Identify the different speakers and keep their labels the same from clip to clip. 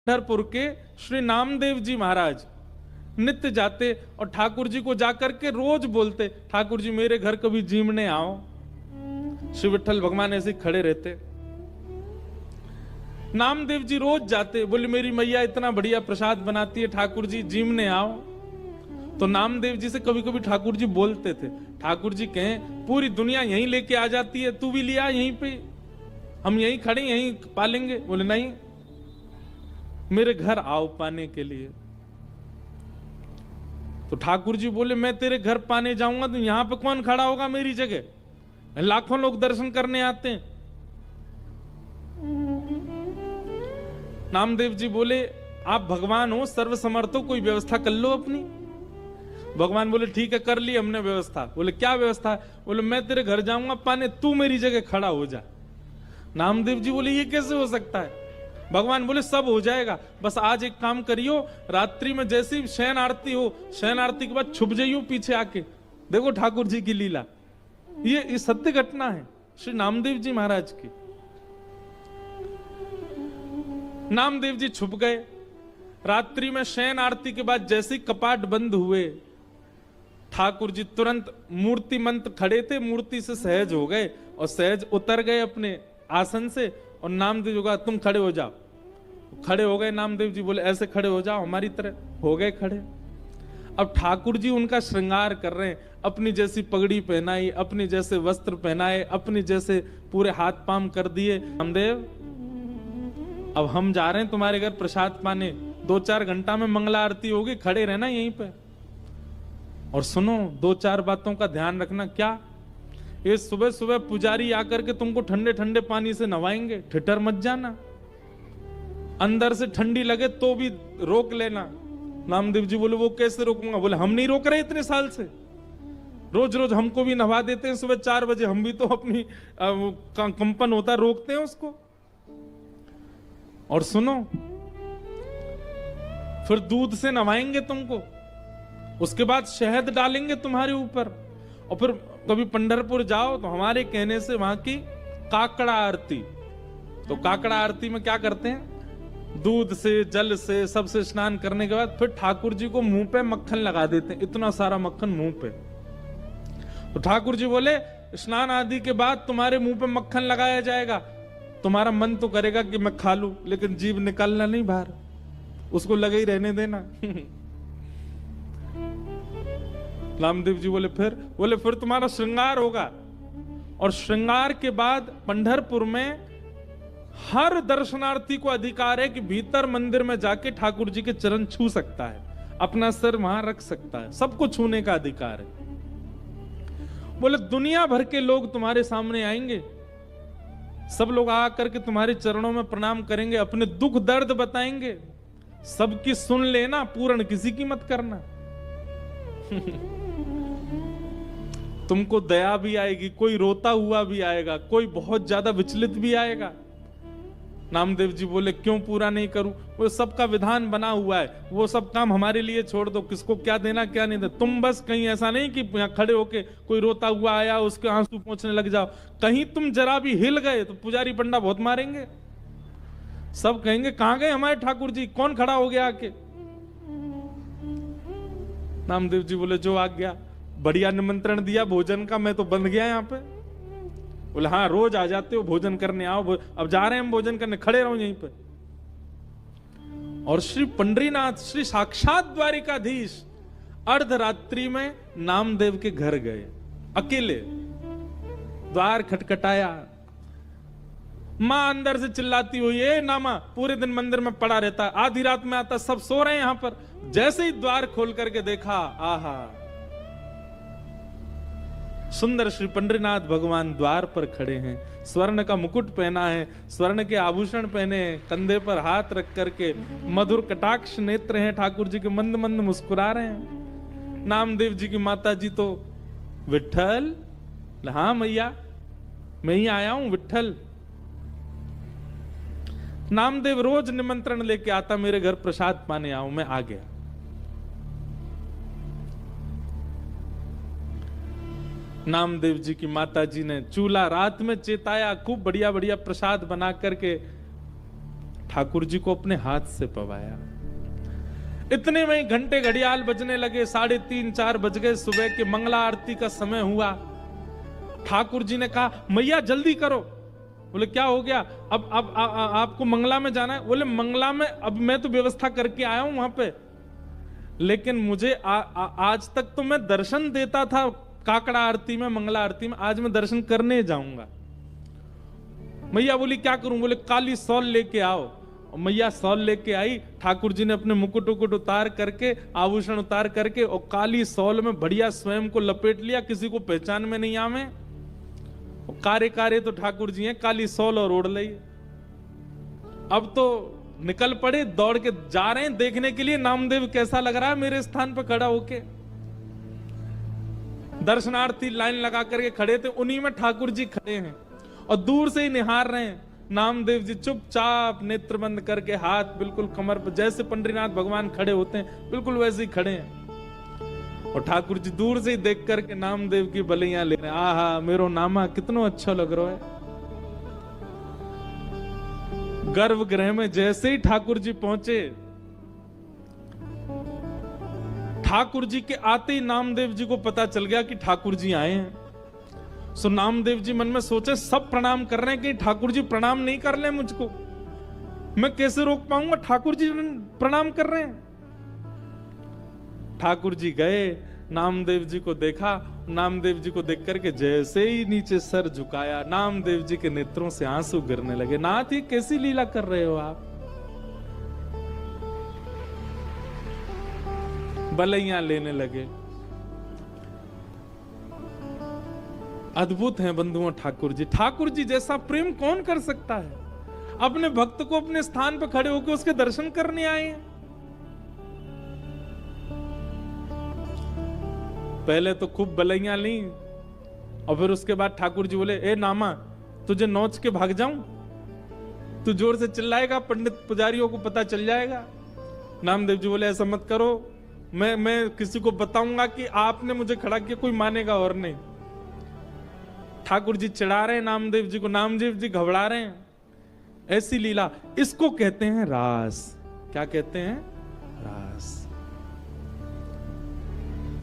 Speaker 1: पंढरपुर के श्री नामदेव जी महाराज नित्य जाते और ठाकुर जी को जाकर के रोज बोलते, ठाकुर जी मेरे घर कभी जीमने आओ। श्री विठ्ठल भगवान ऐसे खड़े रहते। नामदेव जी रोज जाते, बोले मेरी मैया इतना बढ़िया प्रसाद बनाती है, ठाकुर जी जीमने आओ। तो नामदेव जी से कभी कभी ठाकुर जी बोलते थे, ठाकुर जी कहें पूरी दुनिया यहीं लेके आ जाती है, तू भी लिया यहीं पे, हम यहीं खड़े यहीं पालेंगे। बोले नहीं, मेरे घर आओ पाने के लिए। तो ठाकुर जी बोले मैं तेरे घर पाने जाऊंगा तो यहां पे कौन खड़ा होगा मेरी जगह, लाखों लोग दर्शन करने आते हैं। नामदेव जी बोले आप भगवान हो, सर्वसमर्थ हो, कोई व्यवस्था कर लो अपनी। भगवान बोले ठीक है कर ली हमने व्यवस्था। बोले क्या व्यवस्था है? बोले मैं तेरे घर जाऊंगा पाने, तू मेरी जगह खड़ा हो जा। नामदेव जी बोले ये कैसे हो सकता है? भगवान बोले सब हो जाएगा, बस आज एक काम करियो, रात्रि में जैसी शयन आरती हो, शयन आरती के बाद छुप जाइयो पीछे आके, देखो ठाकुर जी की लीला। ये सत्य घटना है श्री नामदेव जी महाराज की। नामदेव जी छुप गए। रात्रि में शयन आरती के बाद जैसे कपाट बंद हुए, ठाकुर जी तुरंत मूर्तिमंत खड़े थे, मूर्ति से सहज हो गए और सहज उतर गए अपने आसन से। और नामदेव जी कहा तुम खड़े हो जाओ। खड़े हो गए। नामदेव जी बोले ऐसे खड़े हो जाओ हमारी तरह। हो गए खड़े। अब ठाकुर जी उनका श्रृंगार कर रहे हैं, अपनी जैसी पगड़ी पहनाई, अपनी जैसे वस्त्र पहनाए, अपनी जैसे पूरे हाथ पाम कर दिए। नामदेव अब हम जा रहे हैं तुम्हारे घर प्रसाद पाने, 2-4 घंटा में मंगला आरती होगी, खड़े रहना यहीं पे। और सुनो 2-4 बातों का ध्यान रखना। क्या? ये सुबह सुबह पुजारी आकर के तुमको ठंडे ठंडे पानी से नवाएंगे, ठिठर मत जाना। अंदर से ठंडी लगे तो भी रोक लेना। नामदेव जी बोले वो कैसे रोकूंगा? बोले हम नहीं रोक रहे इतने साल से, रोज रोज हमको भी नवा देते हैं सुबह 4 बजे, हम भी तो अपनी कंपन होता है रोकते हैं उसको। और सुनो फिर दूध से नवाएंगे तुमको, उसके बाद शहद डालेंगे तुम्हारे ऊपर। और फिर कभी पंढरपुर जाओ तो हमारे कहने से वहां की काकड़ा आरती, तो काकड़ा आरती में क्या करते हैं, दूध से जल से सबसे स्नान करने के बाद फिर ठाकुर जी को मुंह पे मक्खन लगा देते हैं, इतना सारा मक्खन मुंह पे। तो ठाकुर जी बोले स्नान आदि के बाद तुम्हारे मुंह पे मक्खन लगाया जाएगा, तुम्हारा मन तो करेगा कि मैं खा लूं, लेकिन जीभ निकालना नहीं बाहर, उसको लगे ही रहने देना। नामदेव जी बोले फिर तुम्हारा श्रृंगार होगा। और श्रृंगार के बाद पंढरपुर में हर दर्शनार्थी को अधिकार है कि भीतर मंदिर में जाके ठाकुर जी के चरण छू सकता है, अपना सिर वहां रख सकता है, सबको छूने का अधिकार है। बोले दुनिया भर के लोग तुम्हारे सामने आएंगे, सब लोग आकर के तुम्हारे चरणों में प्रणाम करेंगे, अपने दुख दर्द बताएंगे, सबकी सुन लेना, पूर्ण किसी की मत करना। तुमको दया भी आएगी, कोई रोता हुआ भी आएगा, कोई बहुत ज्यादा विचलित भी आएगा। नामदेव जी बोले क्यों पूरा नहीं करूं? वो सबका विधान बना हुआ है, वो सब काम हमारे लिए छोड़ दो, किसको क्या देना क्या नहीं देना। तुम बस कहीं ऐसा नहीं कि यहाँ खड़े होके कोई रोता हुआ आया उसके आंसू पोंछने लग जाओ, कहीं तुम जरा भी हिल गए तो पुजारी पंडा बहुत मारेंगे, सब कहेंगे कहां गए हमारे ठाकुर जी, कौन खड़ा हो गया आके। नामदेव जी बोले जो आ गया, बढ़िया निमंत्रण दिया भोजन का, मैं तो बंध गया यहाँ पे। बोले हाँ रोज आ जाते हो भोजन करने, आओ अब जा रहे हैं हम भोजन करने, खड़े रहो यहीं पे। और श्री पंडरीनाथ श्री साक्षात द्वारिकाधीश अर्धरात्रि में नामदेव के घर गए, अकेले। द्वार खटखटाया, मां अंदर से चिल्लाती हुई है नामा पूरे दिन मंदिर में पड़ा रहता, आधी रात में आता, सब सो रहे हैं यहां पर। जैसे ही द्वार खोल करके देखा, आहा सुंदर श्री पंडरीनाथ भगवान द्वार पर खड़े हैं, स्वर्ण का मुकुट पहना है, स्वर्ण के आभूषण पहने हैं, कंधे पर हाथ रख करके मधुर कटाक्ष नेत्र हैं ठाकुर जी के, मंद मंद मुस्कुरा रहे हैं। नामदेव जी की माता जी तो विट्ठल, हाँ मैया मैं ही आया हूं विट्ठल। नामदेव रोज निमंत्रण लेके आता, मेरे घर प्रसाद पाने आओ, मैं आ गया। नामदेव जी की माता जी ने चूल्हा रात में चेताया, खूब बढ़िया बढ़िया प्रसाद बना करके ठाकुर जी को अपने हाथ से पवाया। इतने में घंटे घड़ियाल बजने लगे, 3:30-4 बज गए, सुबह के मंगला आरती का समय हुआ। ठाकुर जी ने कहा मैया जल्दी करो। बोले क्या हो गया? अब आपको मंगला में जाना है? बोले मंगला में अब मैं तो व्यवस्था करके आया हूं वहां पे, लेकिन मुझे आज तक तो मैं दर्शन देता था काकड़ा आरती में, मंगला आरती में, आज मैं दर्शन करने जाऊंगा। मैया बोली क्या करूं? बोले काली सौल लेके आओ। और मैया सौल लेके आई। ठाकुर जी ने अपने मुकुट उकुट उतार करके, आभूषण उतार करके, और काली सौल में बढ़िया स्वयं को लपेट लिया, किसी को पहचान में नहीं आवे। कारे कारे तो ठाकुर जी हैं, काली सौल और ओढ़ ली। अब तो निकल पड़े, दौड़ के जा रहे हैं देखने के लिए नामदेव कैसा लग रहा है मेरे स्थान पर खड़ा होके। दर्शनार्थी लाइन लगा करके खड़े थे, उन्हीं में ठाकुर जी खड़े हैं और दूर से ही निहार रहे हैं। नामदेव जी चुपचाप नेत्र बंद करके, हाथ बिल्कुल कमर पर, जैसे पंडरीनाथ भगवान खड़े होते हैं बिल्कुल वैसे ही खड़े हैं। और ठाकुर जी दूर से ही देख करके नामदेव की बलियां ले रहे हैं। आहा मेरो नामा कितना अच्छा लग रहा है। गर्भगृह में जैसे ही ठाकुर जी पहुंचे, ठाकुर जी के आते ही नामदेव जी को पता चल गया कि ठाकुर जी आए हैं। सो नामदेव जी मन में सोचे सब प्रणाम कर रहे हैं कि ठाकुर जी प्रणाम नहीं कर ले मुझको, मैं कैसे रोक पाऊंगा? ठाकुर जी प्रणाम कर रहे हैं। ठाकुर जी गए, नामदेव जी को देखा। नामदेव जी को देख करके जैसे ही नीचे सर झुकाया, नामदेव जी के नेत्रों से आंसू गिरने लगे। नाथ ये कैसी लीला कर रहे हो आप? बलैया लेने लगे। अद्भुत हैं बंधुओं ठाकुर जी। ठाकुर जी जैसा प्रेम कौन कर सकता है? अपने भक्त को अपने स्थान पर खड़े होकर उसके दर्शन करने आए हैं। पहले तो खूब बलैया ली, और फिर उसके बाद ठाकुर जी बोले ए नामा तुझे नोच के भाग जाऊं? तू जोर से चिल्लाएगा, पंडित पुजारियों को पता चल जाएगा। नामदेव जी बोले ऐसा मत करो, मैं किसी को बताऊंगा कि आपने मुझे खड़ा किया, कोई मानेगा और नहीं। ठाकुर जी चिढ़ा रहे हैं नामदेव जी को, नामदेव जी घबरा रहे हैं। ऐसी लीला, इसको कहते हैं रास। क्या कहते हैं? रास।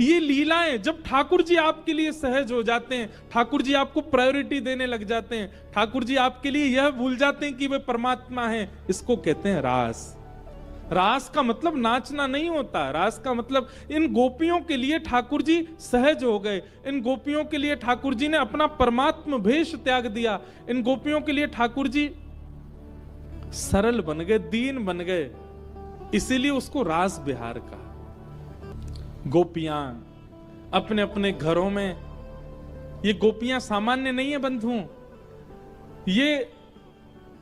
Speaker 1: ये लीलाएं जब ठाकुर जी आपके लिए सहज हो जाते हैं, ठाकुर जी आपको प्रायोरिटी देने लग जाते हैं, ठाकुर जी आपके लिए यह भूल जाते हैं कि वे परमात्मा हैं, इसको कहते हैं रास। रास का मतलब नाचना नहीं होता। रास का मतलब इन गोपियों के लिए ठाकुर जी सहज हो गए। इन गोपियों के लिए ठाकुर जी ने अपना परमात्म भेष त्याग दिया। इन गोपियों के लिए ठाकुर जी सरल बन गए, दीन बन गए, इसीलिए उसको रास बिहार कहा। गोपियां अपने अपने घरों में, ये गोपियां सामान्य नहीं है बंधुओं, ये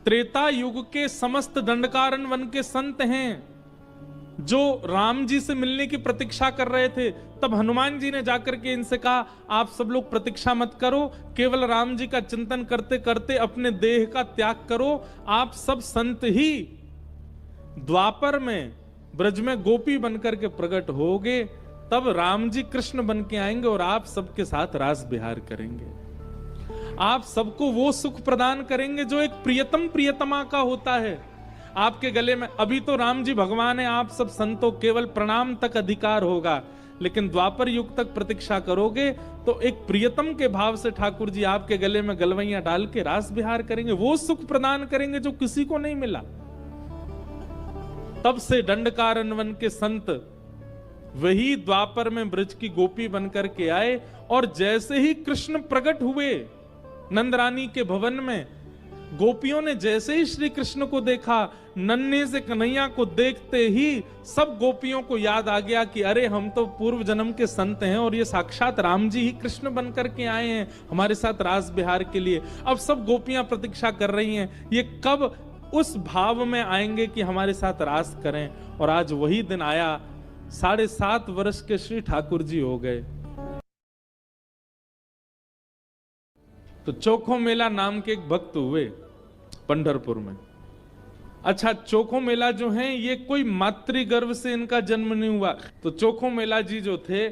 Speaker 1: त्रेता युग के समस्त दंडकारण्य वन के संत हैं, जो राम जी से मिलने की प्रतीक्षा कर रहे थे। तब हनुमान जी ने जाकर के इनसे कहा आप सब लोग प्रतीक्षा मत करो, केवल राम जी का चिंतन करते करते अपने देह का त्याग करो। आप सब संत ही द्वापर में ब्रज में गोपी बनकर के प्रकट होगे, तब राम जी कृष्ण बन के आएंगे और आप सबके साथ रास बिहार करेंगे। आप सबको वो सुख प्रदान करेंगे जो एक प्रियतम प्रियतमा का होता है आपके गले में। अभी तो राम जी भगवान है, आप सब संतों केवल प्रणाम तक अधिकार होगा, लेकिन द्वापर युग तक प्रतीक्षा करोगे तो एक प्रियतम के भाव से ठाकुर जी आपके गले में गलवैया डाल के रास बिहार करेंगे, वो सुख प्रदान करेंगे जो किसी को नहीं मिला। तब से दंडकारण्य वन के संत वही द्वापर में ब्रज की गोपी बनकर के आए, और जैसे ही कृष्ण प्रकट हुए नंदरानी के भवन में, गोपियों ने जैसे ही श्री कृष्ण को देखा, नन्हे से कन्हैया को देखते ही सब गोपियों को याद आ गया कि अरे हम तो पूर्व जन्म के संत हैं और ये साक्षात राम जी ही कृष्ण बनकर के आए हैं हमारे साथ रास बिहार के लिए। अब सब गोपियां प्रतीक्षा कर रही हैं ये कब उस भाव में आएंगे कि हमारे साथ रास करें। और आज वही दिन आया। 7.5 वर्ष के श्री ठाकुर जी हो गए। तो चोखो मेला नाम के एक भक्त हुए पंढरपुर में। अच्छा, चोखो मेला जो है ये कोई मातृगर्भ से इनका जन्म नहीं हुआ। तो चोखो मेला जी जो थे,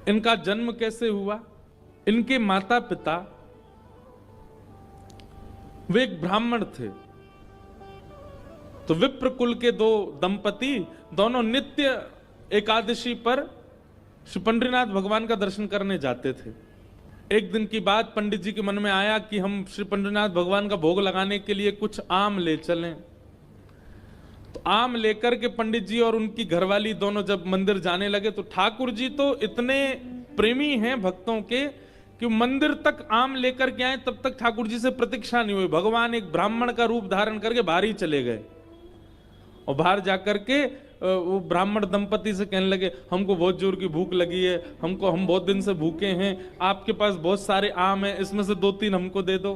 Speaker 1: इनका जन्म कैसे हुआ? इनके माता पिता वे एक ब्राह्मण थे तो विप्र कुल के दो दंपति दोनों नित्य एकादशी पर श्री पंडरीनाथ भगवान का दर्शन करने जाते थे। एक दिन की बात, पंडित जी के मन में आया कि हम श्री पंडरीनाथ भगवान का भोग लगाने के लिए कुछ आम ले चलें। तो आम लेकर के पंडित जी और उनकी घरवाली दोनों जब मंदिर जाने लगे, तो ठाकुर जी तो इतने प्रेमी हैं भक्तों के कि मंदिर तक आम लेकर के आए, तब तक ठाकुर जी से प्रतीक्षा नहीं हुई। भगवान एक ब्राह्मण का रूप धारण करके बाहर ही चले गए और बाहर जाकर के वो ब्राह्मण दंपति से कहने लगे, हमको बहुत जोर की भूख लगी है, हम बहुत दिन से भूखे हैं, आपके पास बहुत सारे आम हैं, इसमें से 2-3 हमको दे दो।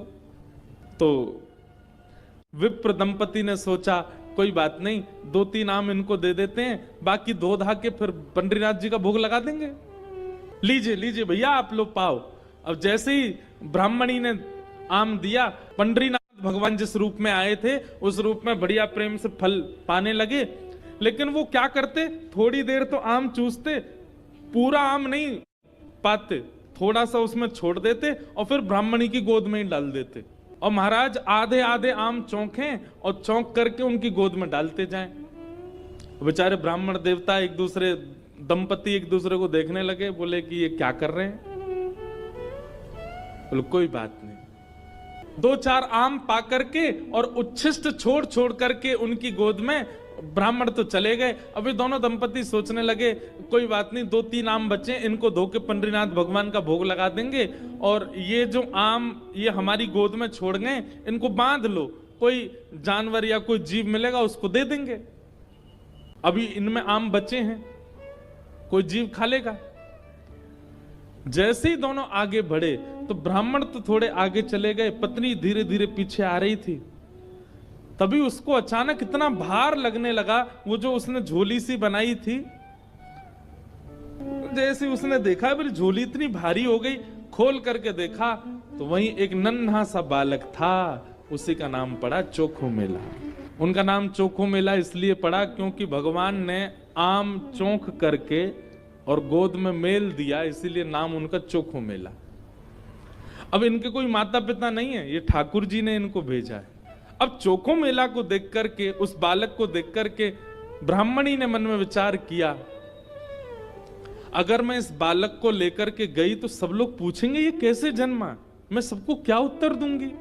Speaker 1: तो विप्र दंपति ने सोचा कोई बात नहीं, 2-3 आम इनको दे देते हैं, बाकी 2 धा के फिर पंडरीनाथ जी का भोग लगा देंगे। लीजिए लीजिए भैया, आप लोग पाओ। अब जैसे ही ब्राह्मणी ने आम दिया, पंडरीनाथ भगवान जिस रूप में आए थे उस रूप में बढ़िया प्रेम से फल पाने लगे। लेकिन वो क्या करते, थोड़ी देर तो आम चूसते, पूरा आम नहीं पाते, थोड़ा सा उसमें छोड़ देते और फिर ब्राह्मणी की गोद में ही डाल देते। और महाराज आधे आधे आम चौंके और चौंक करके उनकी गोद में डालते जाएं। बेचारे ब्राह्मण देवता एक दूसरे, दंपति एक दूसरे को देखने लगे, बोले कि ये क्या कर रहे हैं। बोले कोई बात नहीं। 2-4 आम पा करके और उच्छिष्ट छोड़ छोड़ करके उनकी गोद में ब्राह्मण तो चले गए। अभी दोनों दंपति सोचने लगे कोई बात नहीं, 2-3 आम बचे, इनको धो के पंडरीनाथ भगवान का भोग लगा देंगे, और ये जो आम ये हमारी गोद में छोड़ गए, इनको बांध लो, कोई जानवर या कोई जीव मिलेगा उसको दे देंगे, अभी इनमें आम बचे हैं, कोई जीव खा लेगा। जैसे ही दोनों आगे बढ़े तो ब्राह्मण तो थोड़े आगे चले गए, पत्नी धीरे धीरे पीछे आ रही थी। तभी उसको अचानक इतना भार लगने लगा, वो जो उसने झोली सी बनाई थी, जैसे उसने देखा मेरी झोली इतनी भारी हो गई, खोल करके देखा तो वहीं एक नन्हा सा बालक था, उसी का नाम पड़ा चोखो मेला। उनका नाम चोखो मेला इसलिए पड़ा क्योंकि भगवान ने आम चौंक करके और गोद में मेल दिया, इसीलिए नाम उनका चोखो मेला। अब इनके कोई माता पिता नहीं है, ये ठाकुर जी ने इनको भेजा है। अब चोखो मेला को देख करके, उस बालक को देख करके ब्राह्मणी ने मन में विचार किया, अगर मैं इस बालक को लेकर के गई तो सब लोग पूछेंगे ये कैसे जन्मा, मैं सबको क्या उत्तर दूंगी,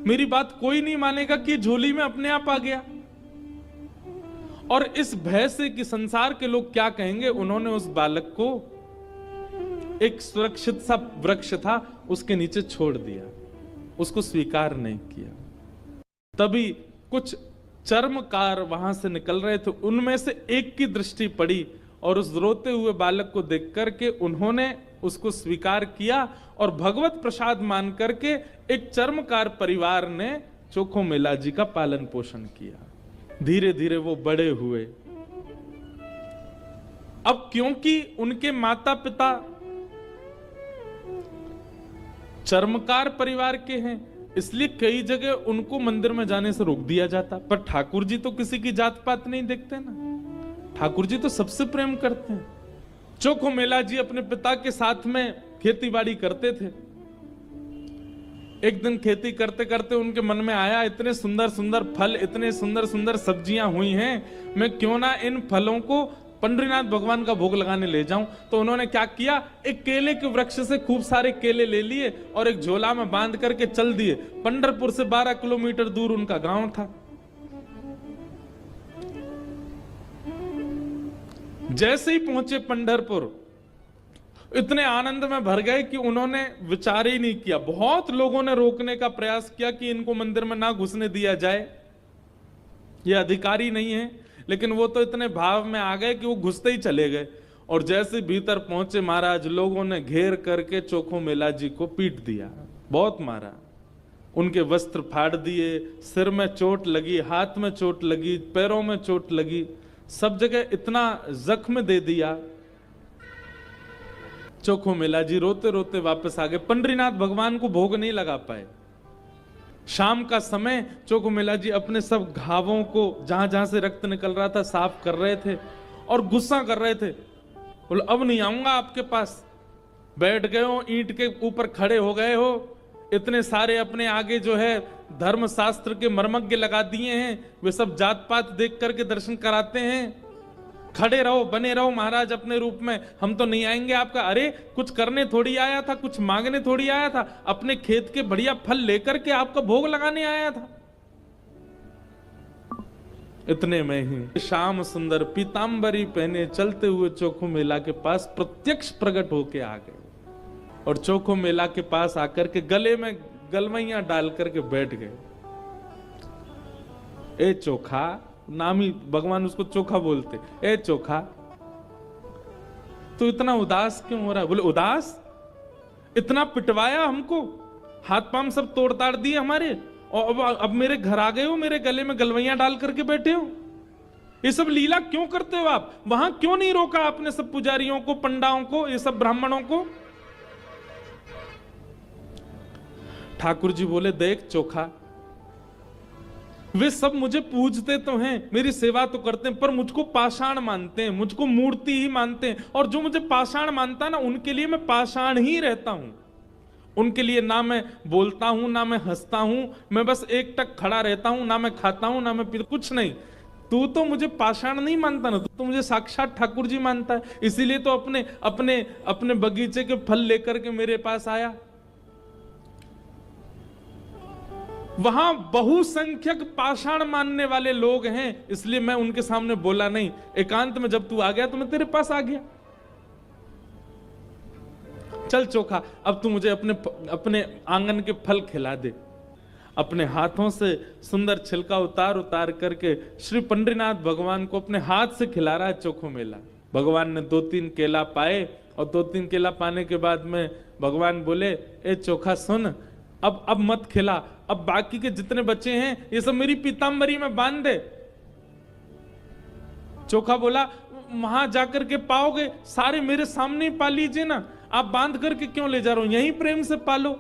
Speaker 1: मेरी बात कोई नहीं मानेगा कि झोली में अपने आप आ गया। और इस भय से कि संसार के लोग क्या कहेंगे, उन्होंने उस बालक को एक सुरक्षित सा वृक्ष था उसके नीचे छोड़ दिया, उसको स्वीकार नहीं किया। तभी कुछ चर्मकार वहां से निकल रहे थे, उनमें से एक की दृष्टि पड़ी और उस रोते हुए बालक को देख करके उन्होंने उसको स्वीकार किया और भगवत प्रसाद मान करके एक चर्मकार परिवार ने चोखो मेला जी का पालन पोषण किया। धीरे धीरे वो बड़े हुए। अब क्योंकि उनके माता पिता चर्मकार परिवार के हैं, इसलिए कई जगह उनको मंदिर में जाने से रोक दिया जाता। पर ठाकुर जी तो किसी की जात पात नहीं देखते ना, ठाकुर जी तो सबसे प्रेम करते हैं। चोखो मेला जी अपने पिता के साथ में खेती बाड़ी करते थे। एक दिन खेती करते करते उनके मन में आया, इतने सुंदर सुंदर फल, इतने सुंदर सुंदर सब्जियां हुई हैं, मैं क्यों ना इन फलों को पंडरीनाथ भगवान का भोग लगाने ले जाऊं। तो उन्होंने क्या किया, एक केले के वृक्ष से खूब सारे केले ले लिए और एक झोला में बांध करके चल दिए। पंढरपुर से 12 किलोमीटर दूर उनका गांव था। जैसे ही पहुंचे पंढरपुर, इतने आनंद में भर गए कि उन्होंने विचार ही नहीं किया। बहुत लोगों ने रोकने का प्रयास किया कि इनको मंदिर में ना घुसने दिया जाए, ये अधिकारी नहीं है, लेकिन वो तो इतने भाव में आ गए कि वो घुसते ही चले गए। और जैसे भीतर पहुंचे महाराज, लोगों ने घेर करके चोखो मेला जी को पीट दिया, बहुत मारा, उनके वस्त्र फाड़ दिए, सिर में चोट लगी, हाथ में चोट लगी, पैरों में चोट लगी, सब जगह इतना जख्म दे दिया। चोखो मेला जी रोते रोते वापस आ गए। पंडरीनाथ भगवान को भोग नहीं लगा पाए। शाम का समय चोखो मेला जी अपने सब घावों को, जहां जहां से रक्त निकल रहा था, साफ कर रहे थे और गुस्सा कर रहे थे। बोले अब नहीं आऊंगा आपके पास, बैठ गए हो, ईंट के ऊपर खड़े हो गए हो, इतने सारे अपने आगे जो है धर्म शास्त्र के मर्मज्ञ लगा दिए हैं, वे सब जात पात देख करके दर्शन कराते हैं। खड़े रहो, बने रहो महाराज अपने रूप में, हम तो नहीं आएंगे आपका। अरे कुछ करने थोड़ी आया था, कुछ मांगने थोड़ी आया था, अपने खेत के बढ़िया फल लेकर के आपका भोग लगाने आया था। इतने में ही श्याम सुंदर पीतांबरी पहने चलते हुए चोखो मेला के पास प्रत्यक्ष प्रकट होके आ गए और चोखो मेला के पास आकर के गले में गलवैया डाल करके बैठ गए। ए चोखा, नाम ही भगवान उसको चोखा बोलते। ए चोखा, तो इतना उदास क्यों हो रहा है? बोले उदास? इतना पिटवाया हमको, हाथ पांव सब तोड़ ताड़ दिए हमारे, और अब मेरे घर आ गए हो, मेरे गले में गलवैया डाल करके बैठे हो। ये सब लीला क्यों करते हो आप? वहां क्यों नहीं रोका आपने सब पुजारियों को, पंडाओं को, ये सब ब्राह्मणों को? ठाकुर जी बोले देख चोखा, वे सब मुझे पूजते तो हैं, मेरी सेवा तो करते हैं, पर मुझको पाषाण मानते हैं, मुझको मूर्ति ही मानते हैं। और जो मुझे पाषाण मानता है ना, उनके लिए मैं पाषाण ही रहता हूं। उनके लिए ना मैं बोलता हूं, ना मैं हंसता हूं, मैं बस एक टक खड़ा रहता हूं, ना मैं खाता हूं, ना मैं पीता, कुछ नहीं। तू तो मुझे पाषाण नहीं मानता ना, तू तो मुझे साक्षात ठाकुर जी मानता है। इसीलिए तो अपने अपने अपने बगीचे के फल लेकर के मेरे पास आया। वहां बहुसंख्यक पाषाण मानने वाले लोग हैं, इसलिए मैं उनके सामने बोला नहीं। एकांत में जब तू आ गया तो मैं तेरे पास आ गया। चल चोखा, अब तू मुझे अपने आंगन के फल खिला दे। अपने हाथों से सुंदर छिलका उतार उतार करके श्री पंडरीनाथ भगवान को अपने हाथ से खिला रहा है चोखो मेला। भगवान ने 2-3 केला पाए, और 2-3 केला पाने के बाद में भगवान बोले ए चोखा सुन, अब मत खिला, अब बाकी के जितने बच्चे हैं ये सब मेरी पीतांबरी में बांध दे। चोखा बोला वहां जाकर के पाओगे, सारे मेरे सामने ही पा लीजिए ना, आप बांध करके क्यों ले जा रहे हो, यहीं प्रेम से पालो।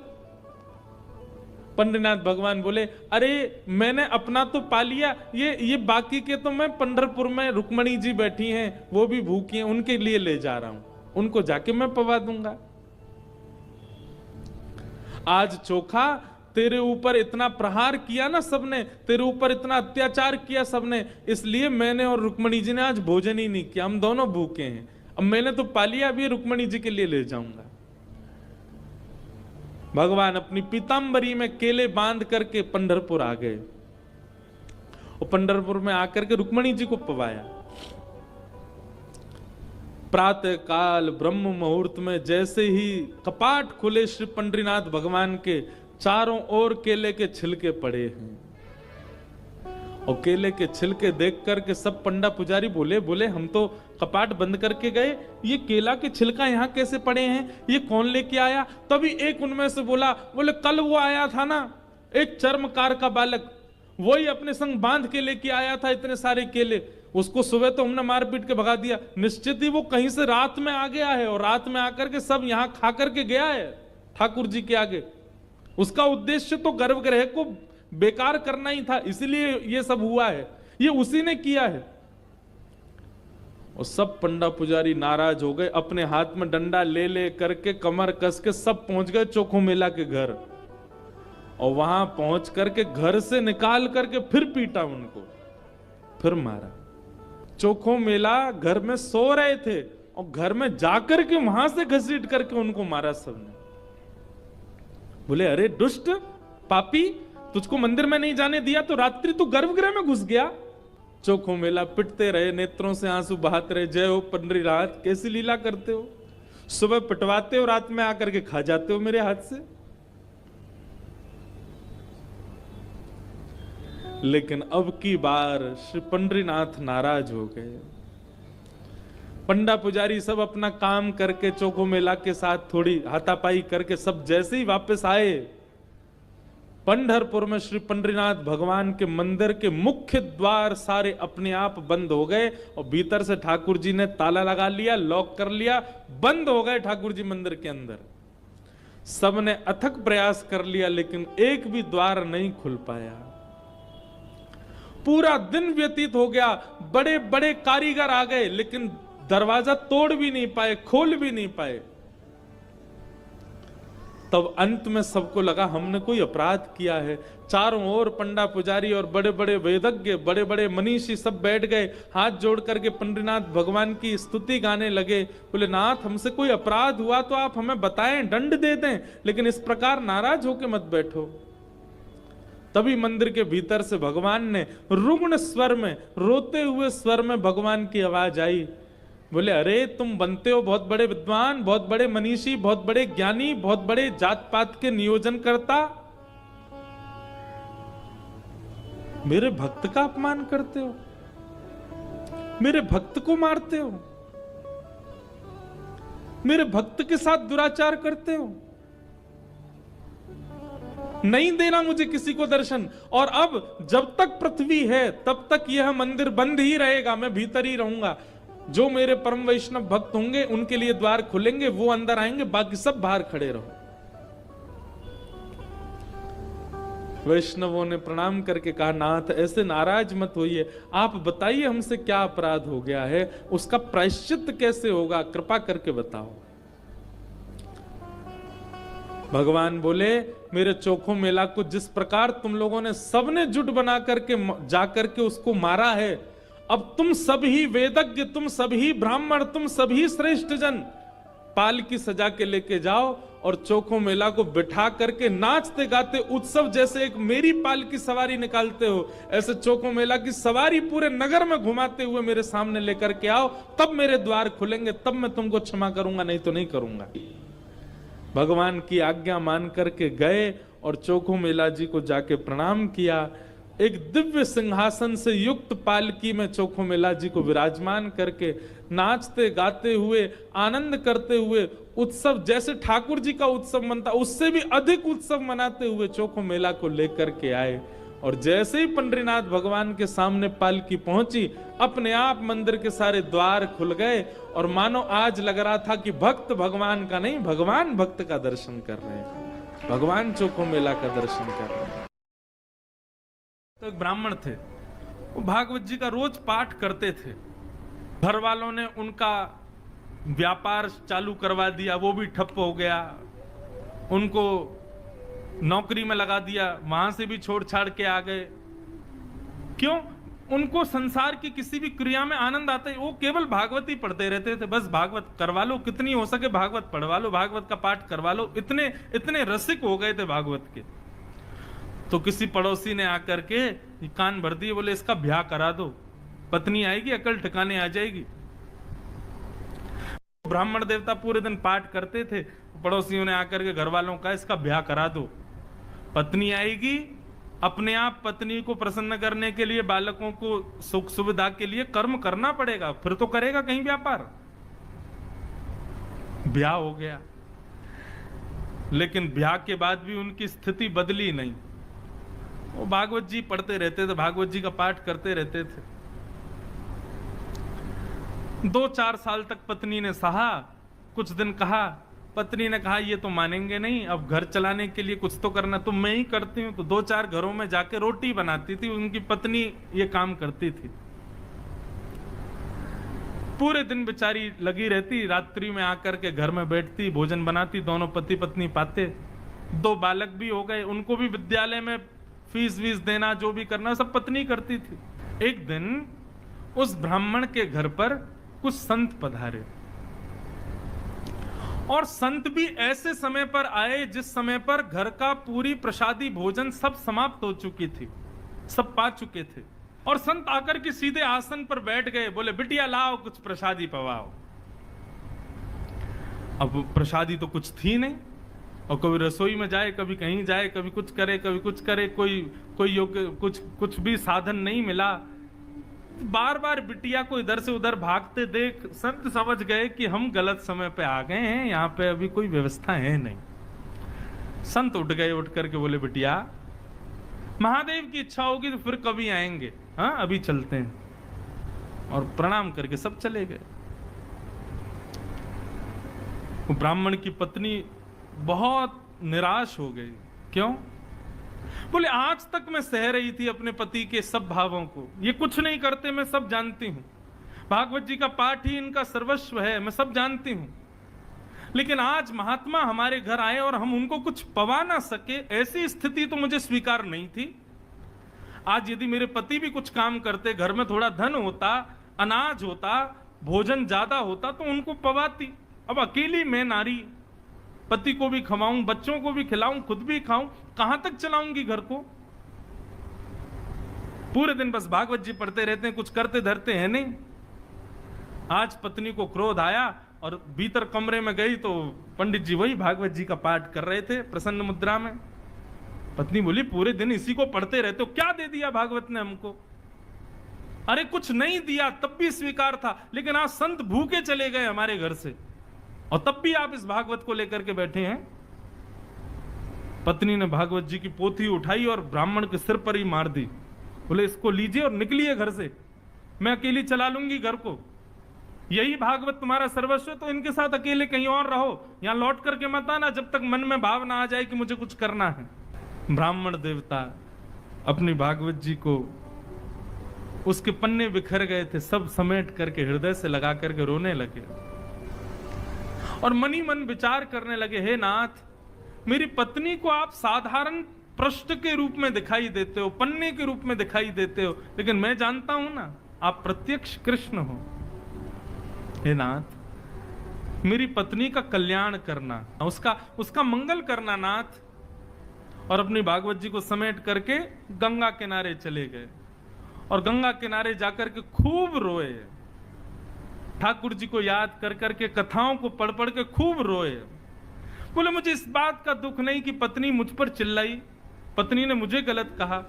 Speaker 1: पंडरीनाथ भगवान बोले अरे मैंने अपना तो पा लिया, ये बाकी के तो मैं पंढरपुर में रुक्मणी जी बैठी हैं, वो भी भूखी हैं, उनके लिए ले जा रहा हूं, उनको जाके मैं पवा दूंगा। आज चोखा तेरे ऊपर इतना प्रहार किया ना सबने, तेरे ऊपर इतना अत्याचार किया सबने, इसलिए मैंने और रुक्मणी जी ने आज भोजन ही नहीं किया, हम दोनों भूखे हैं। अब मैंने तो पा लिया, अभी रुक्मणी जी के लिए ले जाऊंगा। भगवान अपनी पीतांबरी में केले बांध करके पंढरपुर आ गए, और पंढरपुर में आकर के रुक्मणी जी को पवाया। प्रातः काल ब्रह्म मुहूर्त में जैसे ही कपाट खुले श्री पंडरीनाथ भगवान के, चारों ओर केले के छिलके पड़े हैं, और केले के छिलके देख करके सब पंडा पुजारी बोले हम तो कपाट बंद करके गए, ये केला के छिलका यहाँ कैसे पड़े हैं, ये कौन लेके आया? तभी एक उनमें से बोले कल वो आया था ना एक चर्मकार का बालक, वही अपने संग बांध के लेके आया था इतने सारे केले, उसको सुबह तो हमने मार पीट के भगा दिया, निश्चित ही वो कहीं से रात में आ गया है, और रात में आकर के सब यहाँ खा करके गया है ठाकुर जी के आगे। उसका उद्देश्य तो गर्भगृह को बेकार करना ही था, इसलिए ये सब हुआ है, ये उसी ने किया है। और सब पंडा पुजारी नाराज हो गए, अपने हाथ में डंडा ले करके कमर कस के सब पहुंच गए चोखो मेला के घर, और वहां पहुंच करके घर से निकाल करके फिर पीटा उनको, फिर मारा। चोखो मेला घर में सो रहे थे, और घर में जाकर के वहां से घसीट करके उनको मारा सबने। बोले अरे दुष्ट पापी, तुझको मंदिर में नहीं जाने दिया तो रात्रि तू गर्भगृह में घुस गया। चोखो मेला पिटते रहे, नेत्रों से आंसू बहाते रहे, जय हो पंडरीनाथ, कैसी लीला करते हो, सुबह पिटवाते हो, रात में आकर के खा जाते हो मेरे हाथ से। लेकिन अब की बार श्री पंडरीनाथ नाराज हो गए। पंडा पुजारी सब अपना काम करके चोखो मेला के साथ थोड़ी हाथापाई करके सब जैसे ही वापस आए, पंढरपुर में श्री पंडरीनाथ भगवान के मंदिर के मुख्य द्वार सारे अपने आप बंद हो गए, और भीतर से ठाकुर जी ने ताला लगा लिया, लॉक कर लिया, बंद हो गए ठाकुर जी मंदिर के अंदर। सबने अथक प्रयास कर लिया, लेकिन एक भी द्वार नहीं खुल पाया। पूरा दिन व्यतीत हो गया, बड़े बड़े कारीगर आ गए, लेकिन दरवाजा तोड़ भी नहीं पाए, खोल भी नहीं पाए। तब अंत में सबको लगा हमने कोई अपराध किया है। चारों ओर पंडा पुजारी और बड़े बड़े वेदज्ञ, बड़े बड़े मनीषी सब बैठ गए, हाथ जोड़ करके पंडरीनाथ भगवान की स्तुति गाने लगे। बोले नाथ, हमसे कोई अपराध हुआ तो आप हमें बताएं, दंड दे दें, लेकिन इस प्रकार नाराज होके मत बैठो। तभी मंदिर के भीतर से भगवान ने रुग्ण स्वर में, रोते हुए स्वर में भगवान की आवाज आई। बोले अरे तुम बनते हो बहुत बड़े विद्वान, बहुत बड़े मनीषी, बहुत बड़े ज्ञानी, बहुत बड़े जात पात के नियोजन करता, मेरे भक्त का अपमान करते हो, मेरे भक्त को मारते हो, मेरे भक्त के साथ दुराचार करते हो। नहीं देना मुझे किसी को दर्शन, और अब जब तक पृथ्वी है तब तक यह मंदिर बंद ही रहेगा, मैं भीतर ही रहूंगा। जो मेरे परम वैष्णव भक्त होंगे उनके लिए द्वार खुलेंगे, वो अंदर आएंगे, बाकी सब बाहर खड़े रहो। वैष्णवों ने प्रणाम करके कहा नाथ ऐसे नाराज मत होइए, आप बताइए हमसे क्या अपराध हो गया है, उसका प्रायश्चित कैसे होगा, कृपा करके बताओ। भगवान बोले मेरे चोखो मेला को जिस प्रकार तुम लोगों ने सबने जुट बना करके जाकर के उसको मारा है, अब तुम सभी वेदज्ञ, तुम सभी ब्राह्मण, तुम सभी श्रेष्ठ जन पाल की सजा के लेके जाओ और चोखो मेला को बिठा करके नाचते गाते उत्सव जैसे एक मेरी पाल की सवारी निकालते हो, ऐसे चोखो मेला की सवारी पूरे नगर में घुमाते हुए मेरे सामने लेकर के आओ, तब मेरे द्वार खुलेंगे, तब मैं तुमको क्षमा करूंगा, नहीं तो नहीं करूंगा। भगवान की आज्ञा मान करके गए और चोखो मेला जी को जाके प्रणाम किया। एक दिव्य सिंहासन से युक्त पालकी में चोखो मेला जी को विराजमान करके नाचते गाते हुए, आनंद करते हुए, उत्सव जैसे ठाकुर जी का उत्सव मनता उससे भी अधिक उत्सव मनाते हुए चोखो मेला को लेकर के आए। और जैसे ही पंडरीनाथ भगवान के सामने पालकी पहुंची, अपने आप मंदिर के सारे द्वार खुल गए और मानो आज लग रहा था कि भक्त भगवान का नहीं, भगवान भक्त का दर्शन कर रहे हैं, भगवान चोखो मेला का दर्शन कर रहे हैं। तो एक ब्राह्मण थे, वो भागवत जी का रोज पाठ करते थे। घर वालों ने उनका व्यापार चालू करवा दिया, वो भी ठप हो गया, उनको नौकरी में लगा दिया, वहां से भी छोड़ छाड़ के आ गए। क्यों? उनको संसार की किसी भी क्रिया में आनंद आता है, वो केवल भागवत ही पढ़ते रहते थे। बस भागवत करवा लो, कितनी हो सके भागवत पढ़वा लो, भागवत का पाठ करवा लो, इतने इतने रसिक हो गए थे भागवत के। तो किसी पड़ोसी ने आकर के कान भर दिए, बोले इसका ब्याह करा दो, पत्नी आएगी, अकल ठिकाने आ जाएगी। ब्राह्मण देवता पूरे दिन पाठ करते थे, पड़ोसियों ने आकर के घर वालों का इसका ब्याह करा दो, पत्नी आएगी, अपने आप पत्नी को प्रसन्न करने के लिए, बालकों को सुख सुविधा के लिए कर्म करना पड़ेगा, फिर तो करेगा कहीं व्यापार। ब्याह हो गया, लेकिन ब्याह के बाद भी उनकी स्थिति बदली नहीं। वो भागवत जी पढ़ते रहते थे, भागवत जी का पाठ करते रहते थे। 2-4 साल तक पत्नी ने सहा, कुछ दिन कहा, पत्नी ने कहा ये तो मानेंगे नहीं, अब घर चलाने के लिए कुछ तो करना, तो मैं ही करती हूँ। तो 2-4 घरों में जाके रोटी बनाती थी, उनकी पत्नी ये काम करती थी। पूरे दिन बेचारी लगी रहती, रात्रि में आकर के घर में बैठती, भोजन बनाती, दोनों पति पत्नी पाते। 2 बालक भी हो गए, उनको भी विद्यालय में फीस वीस देना, जो भी करना सब पत्नी करती थी। एक दिन उस ब्राह्मण के घर पर कुछ संत पधारे, और संत भी ऐसे समय पर आए जिस समय पर घर का पूरी प्रसादी भोजन सब समाप्त हो चुकी थी, सब पा चुके थे। और संत आकर के सीधे आसन पर बैठ गए, बोले बिटिया लाओ कुछ प्रसादी पवाओ। अब प्रसादी तो कुछ थी नहीं, और कभी रसोई में जाए, कभी कहीं जाए, कभी कुछ करे, कभी कुछ करे, कोई योग्य कुछ भी साधन नहीं मिला। बार बार बिटिया को इधर से उधर भागते देख संत समझ गए कि हम गलत समय पे आ गए हैं, यहाँ पे अभी कोई व्यवस्था है नहीं। संत उठ गए, उठ करके बोले बिटिया महादेव की इच्छा होगी तो फिर कभी आएंगे, हाँ अभी चलते हैं। और प्रणाम करके सब चले गए। ब्राह्मण की पत्नी बहुत निराश हो गई। क्यों? बोले आज तक मैं सह रही थी अपने पति के सब भावों को, ये कुछ नहीं करते, मैं सब जानती हूं, भागवत जी का पाठ ही इनका सर्वस्व है, मैं सब जानती हूं। लेकिन आज महात्मा हमारे घर आए और हम उनको कुछ पवा ना सके, ऐसी स्थिति तो मुझे स्वीकार नहीं थी। आज यदि मेरे पति भी कुछ काम करते, घर में थोड़ा धन होता, अनाज होता, भोजन ज्यादा होता तो उनको पवाती। अब अकेली मैं नारी, पति को भी खवाऊं, बच्चों को भी खिलाऊं, खुद भी खाऊं, कहां तक चलाऊंगी घर को? पूरे दिन बस भागवत जी पढ़ते रहते हैं, कुछ करते धरते हैं नहीं। आज पत्नी को क्रोध आया और भीतर कमरे में गई तो पंडित जी वही भागवत जी का पाठ कर रहे थे प्रसन्न मुद्रा में। पत्नी बोली, पूरे दिन इसी को पढ़ते रहते हो, क्या दे दिया भागवत ने हमको? अरे कुछ नहीं दिया तब भी स्वीकार था, लेकिन आज संत भूखे चले गए हमारे घर से और तब भी आप इस भागवत को लेकर के बैठे हैं। पत्नी ने भागवत जी की पोथी उठाई और ब्राह्मण के सिर पर ही मार दी। बोले, इसको लीजिए और निकलिए घर से, मैं अकेली चला लूंगी घर को। यही भागवत तुम्हारा सर्वस्व, तो इनके साथ अकेले कहीं और रहो, यहां लौट करके मत आना जब तक मन में भाव ना आ जाए कि मुझे कुछ करना है। ब्राह्मण देवता अपनी भागवत जी को, उसके पन्ने बिखर गए थे, सब समेट करके हृदय से लगा करके रोने लगे और मनी मन विचार करने लगे, हे नाथ, मेरी पत्नी को आप साधारण पृष्ठ के रूप में दिखाई देते हो, पन्ने के रूप में दिखाई देते हो, लेकिन मैं जानता हूं ना आप प्रत्यक्ष कृष्ण हो। हे नाथ, मेरी पत्नी का कल्याण करना, उसका मंगल करना नाथ। और अपनी भागवत जी को समेट करके गंगा किनारे चले गए और गंगा किनारे जाकर के खूब रोए, ठाकुर जी को याद कर करके, कथाओं को पढ़ पढ़ के खूब रोए। बोले, मुझे इस बात का दुख नहीं कि पत्नी मुझ पर चिल्लाई, पत्नी ने मुझे गलत कहा,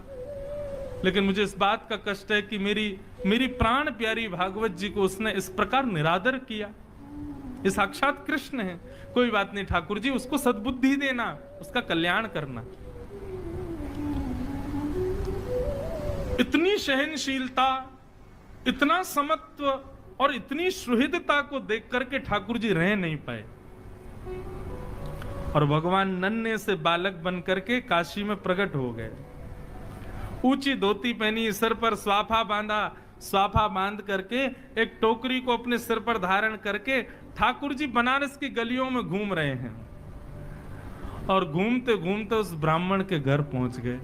Speaker 1: लेकिन मुझे इस बात का कष्ट है कि मेरी प्राण प्यारी भागवत जी को उसने इस प्रकार निरादर किया। ये साक्षात कृष्ण है। कोई बात नहीं ठाकुर जी, उसको सद्बुद्धि देना, उसका कल्याण करना। इतनी सहनशीलता, इतना समत्व और इतनी सुहृदता को देख करके ठाकुर जी रह नहीं पाए और भगवान नन्हे से बालक बन करके काशी में प्रकट हो गए। ऊंची धोती पहनी, सिर पर स्वाफा बांधा, स्वाफा बांध करके एक टोकरी को अपने सिर पर धारण करके ठाकुर जी बनारस की गलियों में घूम रहे हैं और घूमते घूमते उस ब्राह्मण के घर पहुंच गए।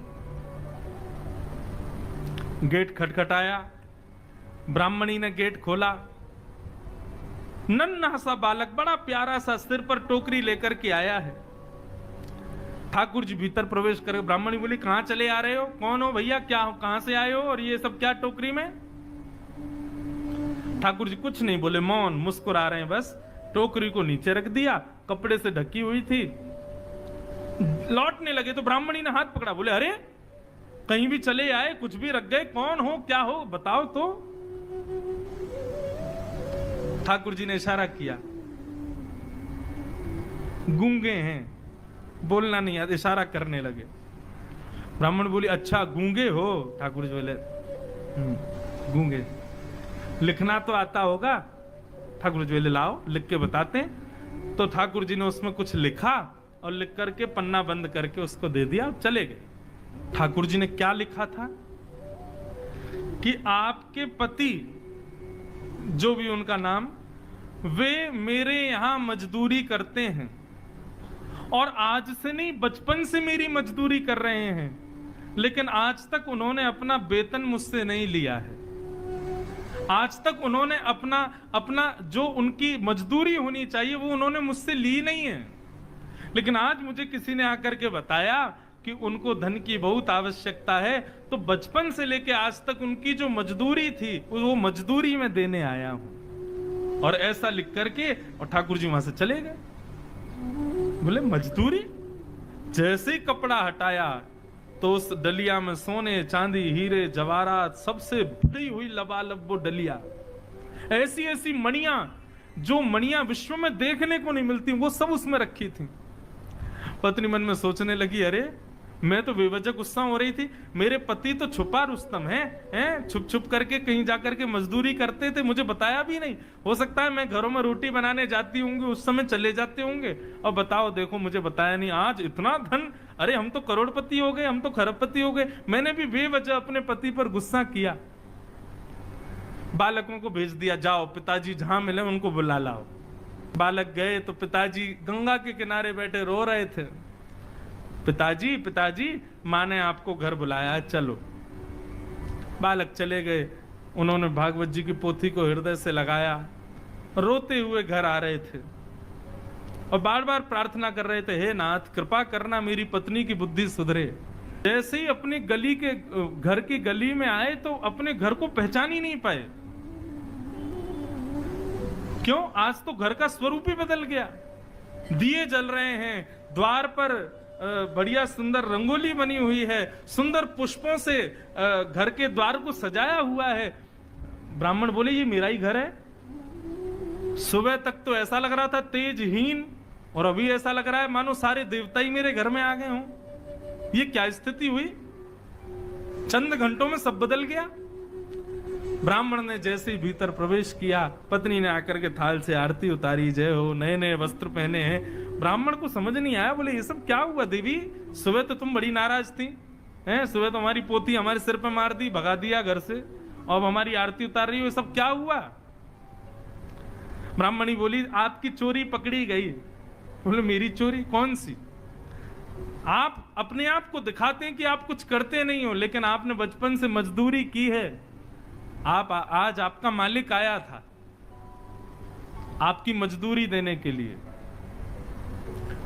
Speaker 1: गेट खटखटाया, ब्राह्मणी ने गेट खोला। नन्हा सा बालक, बड़ा प्यारा सा, सिर पर टोकरी लेकर के आया है। ठाकुर जी भीतर प्रवेश कर, ब्राह्मणी बोली, कहां चले आ रहे हो? कौन हो भैया? क्या हो? कहां से आए हो? और ये सब क्या टोकरी में? ठाकुर जी कुछ नहीं बोले, मौन, मुस्कुरा रहे हैं बस। टोकरी को नीचे रख दिया, कपड़े से ढकी हुई थी। लौटने लगे तो ब्राह्मणी ने हाथ पकड़ा, बोले, अरे कहीं भी चले आए, कुछ भी रख गए, कौन हो, क्या हो, बताओ तो। ठाकुर जी ने इशारा किया, गूंगे हैं, बोलना नहीं आता, इशारा करने लगे। ब्राह्मण बोली, अच्छा गूंगे हो? ठाकुर जी बोले, गूंगे, लिखना तो आता होगा? ठाकुर जी बोले, लाओ लिख के बताते हैं। तो ठाकुर जी ने उसमें कुछ लिखा और लिख करके पन्ना बंद करके उसको दे दिया, चले गए। ठाकुर जी ने क्या लिखा था कि आपके पति, जो भी उनका नाम, वे मेरे यहां मजदूरी करते हैं और आज से नहीं, बचपन से मेरी मजदूरी कर रहे हैं, लेकिन आज तक उन्होंने अपना वेतन मुझसे नहीं लिया है। आज तक उन्होंने अपना जो उनकी मजदूरी होनी चाहिए वो उन्होंने मुझसे ली नहीं है। लेकिन आज मुझे किसी ने आकर के बताया कि उनको धन की बहुत आवश्यकता है, तो बचपन से लेके आज तक उनकी जो मजदूरी थी वो मजदूरी में देने आया हूं। और ऐसा लिख करके और ठाकुर जी वहां से चले गए। बोले, मजदूरी? जैसे ही कपड़ा हटाया तो उस डलिया में सोने, चांदी, हीरे, जवाहरात, सबसे भरी हुई लबालब वो डलिया, ऐसी ऐसी मणियां, जो मणियां विश्व में देखने को नहीं मिलती, वो सब उसमें रखी थी। पत्नी मन में सोचने लगी, अरे मैं तो बेवजह गुस्सा हो रही थी, मेरे पति तो छुपा रुस्तम हैं, छुप छुप करके कहीं जाकर के मजदूरी करते थे, मुझे बताया भी नहीं। हो सकता है मैं घरों में रोटी बनाने जाती होंगी, उस समय चले जाते होंगे, और बताओ देखो मुझे बताया नहीं। आज इतना धन, अरे हम तो करोड़पति हो गए, हम तो खरबपति हो गए, मैंने भी बेवजह अपने पति पर गुस्सा किया। बालकों को भेज दिया, जाओ पिताजी जहां मिले उनको बुला लाओ। बालक गए तो पिताजी गंगा के किनारे बैठे रो रहे थे। पिताजी पिताजी, माँ ने आपको घर बुलाया, चलो। बालक चले गए। उन्होंने भागवत जी की पोथी को हृदय से लगाया, रोते हुए घर आ रहे थे और बार बार प्रार्थना कर रहे थे, हे नाथ कृपा करना मेरी पत्नी की बुद्धि सुधरे। जैसे ही अपनी गली के घर की गली में आए तो अपने घर को पहचान ही नहीं पाए। क्यों? आज तो घर का स्वरूप ही बदल गया। दिए जल रहे हैं, द्वार पर बढ़िया सुंदर रंगोली बनी हुई है, सुंदर पुष्पों से घर के द्वार को सजाया हुआ है। ब्राह्मण बोले, ये मेरा ही घर है। सुबह तक तो ऐसा लग रहा था तेजहीन, और अभी ऐसा लग रहा है मानो सारे देवता ही मेरे घर में आ गए हों। ये क्या स्थिति हुई? चंद घंटों में सब बदल गया। ब्राह्मण ने जैसे ही भीतर प्रवेश किया, पत्नी ने आकर के थाल से आरती उतारी, जय हो, नए नए वस्त्र पहने हैं। ब्राह्मण को समझ नहीं आया, बोले ये सब क्या हुआ देवी? सुबह तो तुम बड़ी नाराज थी, हैं? सुबह तो हमारी पोथी हमारे सिर पे मार दी, भगा दिया घर से, अब हमारी आरती उतार रही हो, सब क्या हुआ? ब्राह्मणी बोली, आपकी चोरी पकड़ी गई। बोले, मेरी चोरी? कौन सी? आप अपने आप को दिखाते हैं कि आप कुछ करते नहीं हो, लेकिन आपने बचपन से मजदूरी की है। आज आपका मालिक आया था आपकी मजदूरी देने के लिए।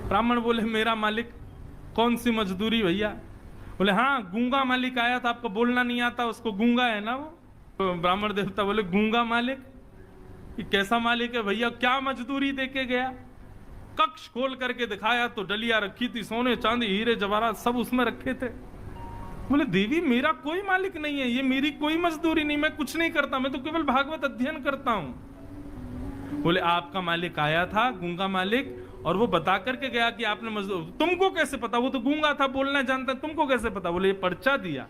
Speaker 1: ब्राह्मण बोले, मेरा मालिक? कौन सी मजदूरी भैया? बोले, हाँ, गूंगा मालिक आया था, आपको बोलना नहीं आता, उसको गूंगा है ना वो। तो ब्राह्मण देवता बोले, गूंगा मालिक? ये कैसा मालिक है भैया? क्या मजदूरी देके गया? कक्ष खोल करके दिखाया तो डलिया रखी थी, सोने चांदी हीरे जवाहरात सब उसमें रखे थे। बोले, देवी मेरा कोई मालिक नहीं है, ये मेरी कोई मजदूरी नहीं, मैं कुछ नहीं करता, मैं तो केवल भागवत अध्ययन करता हूं। बोले, आपका मालिक आया था, गूंगा मालिक, और वो बता करके गया कि आपने मजदूर। तुमको कैसे पता? वो तो गूंगा था, बोलना जानता, तुमको कैसे पता? बोले, ये पर्चा दिया।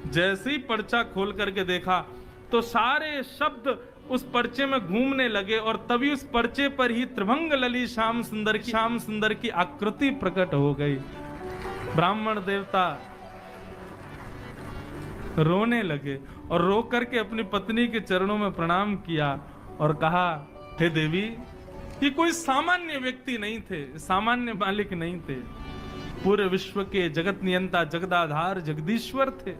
Speaker 1: जैसे ही पर्चा खोल करके देखा तो सारे शब्द उस पर्चे में घूमने लगे, और तभी उस पर्चे पर ही त्रिभंग ललित श्याम सुंदर की आकृति प्रकट हो गई। ब्राह्मण देवता रोने लगे और रो करके अपनी पत्नी के चरणों में प्रणाम किया और कहा, हे देवी, ये कोई सामान्य व्यक्ति नहीं थे, सामान्य मालिक नहीं थे, पूरे विश्व के जगत नियंता, जगदाधार, जगदीश्वर थे।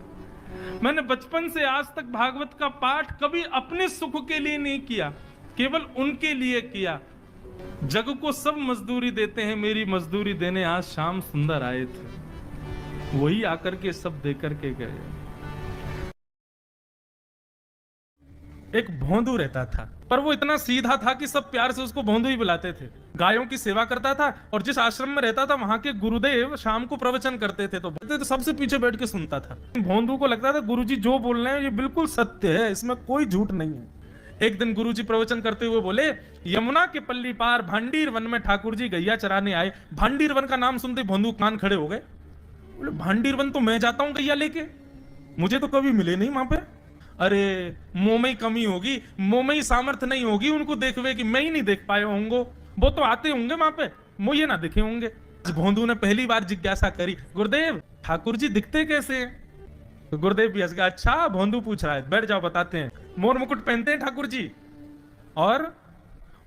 Speaker 1: मैंने बचपन से आज तक भागवत का पाठ कभी अपने सुख के लिए नहीं किया, केवल उनके लिए किया। जग को सब मजदूरी देते हैं, मेरी मजदूरी देने आज श्याम सुंदर आए थे, वही आकर के सब दे करके गए। एक भोंदू रहता था, पर वो इतना सीधा था कि सब प्यार से उसको भोंदू ही बुलाते थे। गायों की सेवा करता था, और जिस आश्रम में रहता था वहां के गुरुदेव शाम को प्रवचन करते थे तो सबसे पीछे बैठ के सुनता था। भोंदू को लगता था गुरुजी जो बोल रहे हैं ये बिल्कुल सत्य है, इसमें कोई झूठ नहीं है। एक दिन गुरुजी प्रवचन करते हुए बोले, यमुना के पल्ली पार भांडीर वन में ठाकुर जी गैया चराने आए। भांडीर वन का नाम सुनते भोंदू कान खड़े हो गए। बोले, भांडीर वन तो मैं जाता हूँ गैया लेके, मुझे तो कभी मिले नहीं वहां पे। अरे मुंह में ही कमी होगी, मुंह में ही सामर्थ्य नहीं होगी उनको देखवे कि मैं ही नहीं देख पाए होंगे, वो तो आते होंगे वहां पे, मुझे ना दिखे होंगे। भोंदू ने पहली बार जिज्ञासा करी, गुरुदेव ठाकुर जी दिखते कैसे हैं? तो गुरुदेव भी हंस गया, अच्छा भोंदू पूछ रहा है, बैठ जाओ बताते हैं। मोर मुकुट पहनते हैं ठाकुर जी, और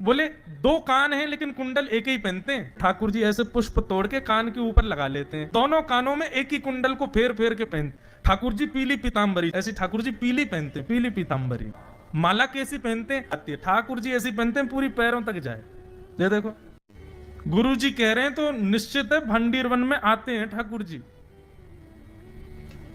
Speaker 1: बोले 2 कान हैं लेकिन कुंडल एक ही पहनते हैं। ठाकुर जी ऐसे पुष्प तोड़ के कान के ऊपर लगा लेते हैं, दोनों कानों में एक ही कुंडल को फेर फेर के पहनते। ठाकुर जी पीली पीतांबरी, ऐसी ठाकुर जी पीली पहनते, पीली पीतांबरी। माला कैसी पहनते हैं? ठाकुर जी ऐसी पहनते हैं पूरी पैरों तक जाए। ये देखो गुरु जी कह रहे हैं तो निश्चित है भंडीर वन में आते हैं ठाकुर जी।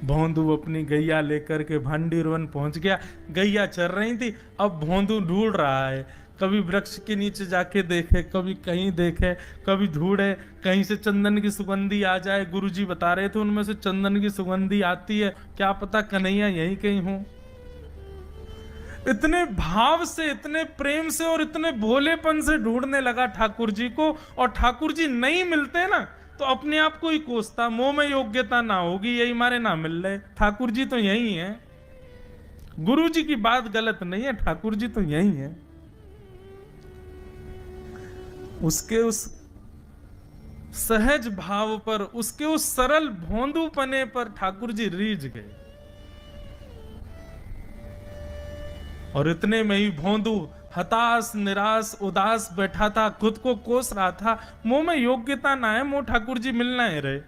Speaker 1: भोंदू अपनी गैया लेकर के भंडीर वन पहुंच गया। गैया चर रही थी, अब भोंदू ढूंढ रहा है, कभी वृक्ष के नीचे जाके देखे, कभी कहीं देखे, कभी ढूंढे कहीं से चंदन की सुगंधी आ जाए। गुरुजी बता रहे थे उनमें से चंदन की सुगंधी आती है, क्या पता कन्हैया यहीं कहीं हो। इतने भाव से, इतने प्रेम से और इतने भोलेपन से ढूंढने लगा ठाकुर जी को, और ठाकुर जी नहीं मिलते ना तो अपने आप को ही कोसता, मुंह में योग्यता ना होगी, यही मारे ना मिल रहे, ठाकुर जी तो यही है। गुरु जी की बात गलत नहीं है, ठाकुर जी तो यही है। उसके उस सहज भाव पर, उसके उस सरल भोंदूपने पर ठाकुर जी रीझ गए। और इतने में ही भोंदू हताश निराश उदास बैठा था, खुद को कोस रहा था, मुंह में योग्यता ना है, मुंह ठाकुर जी मिलना है रहे।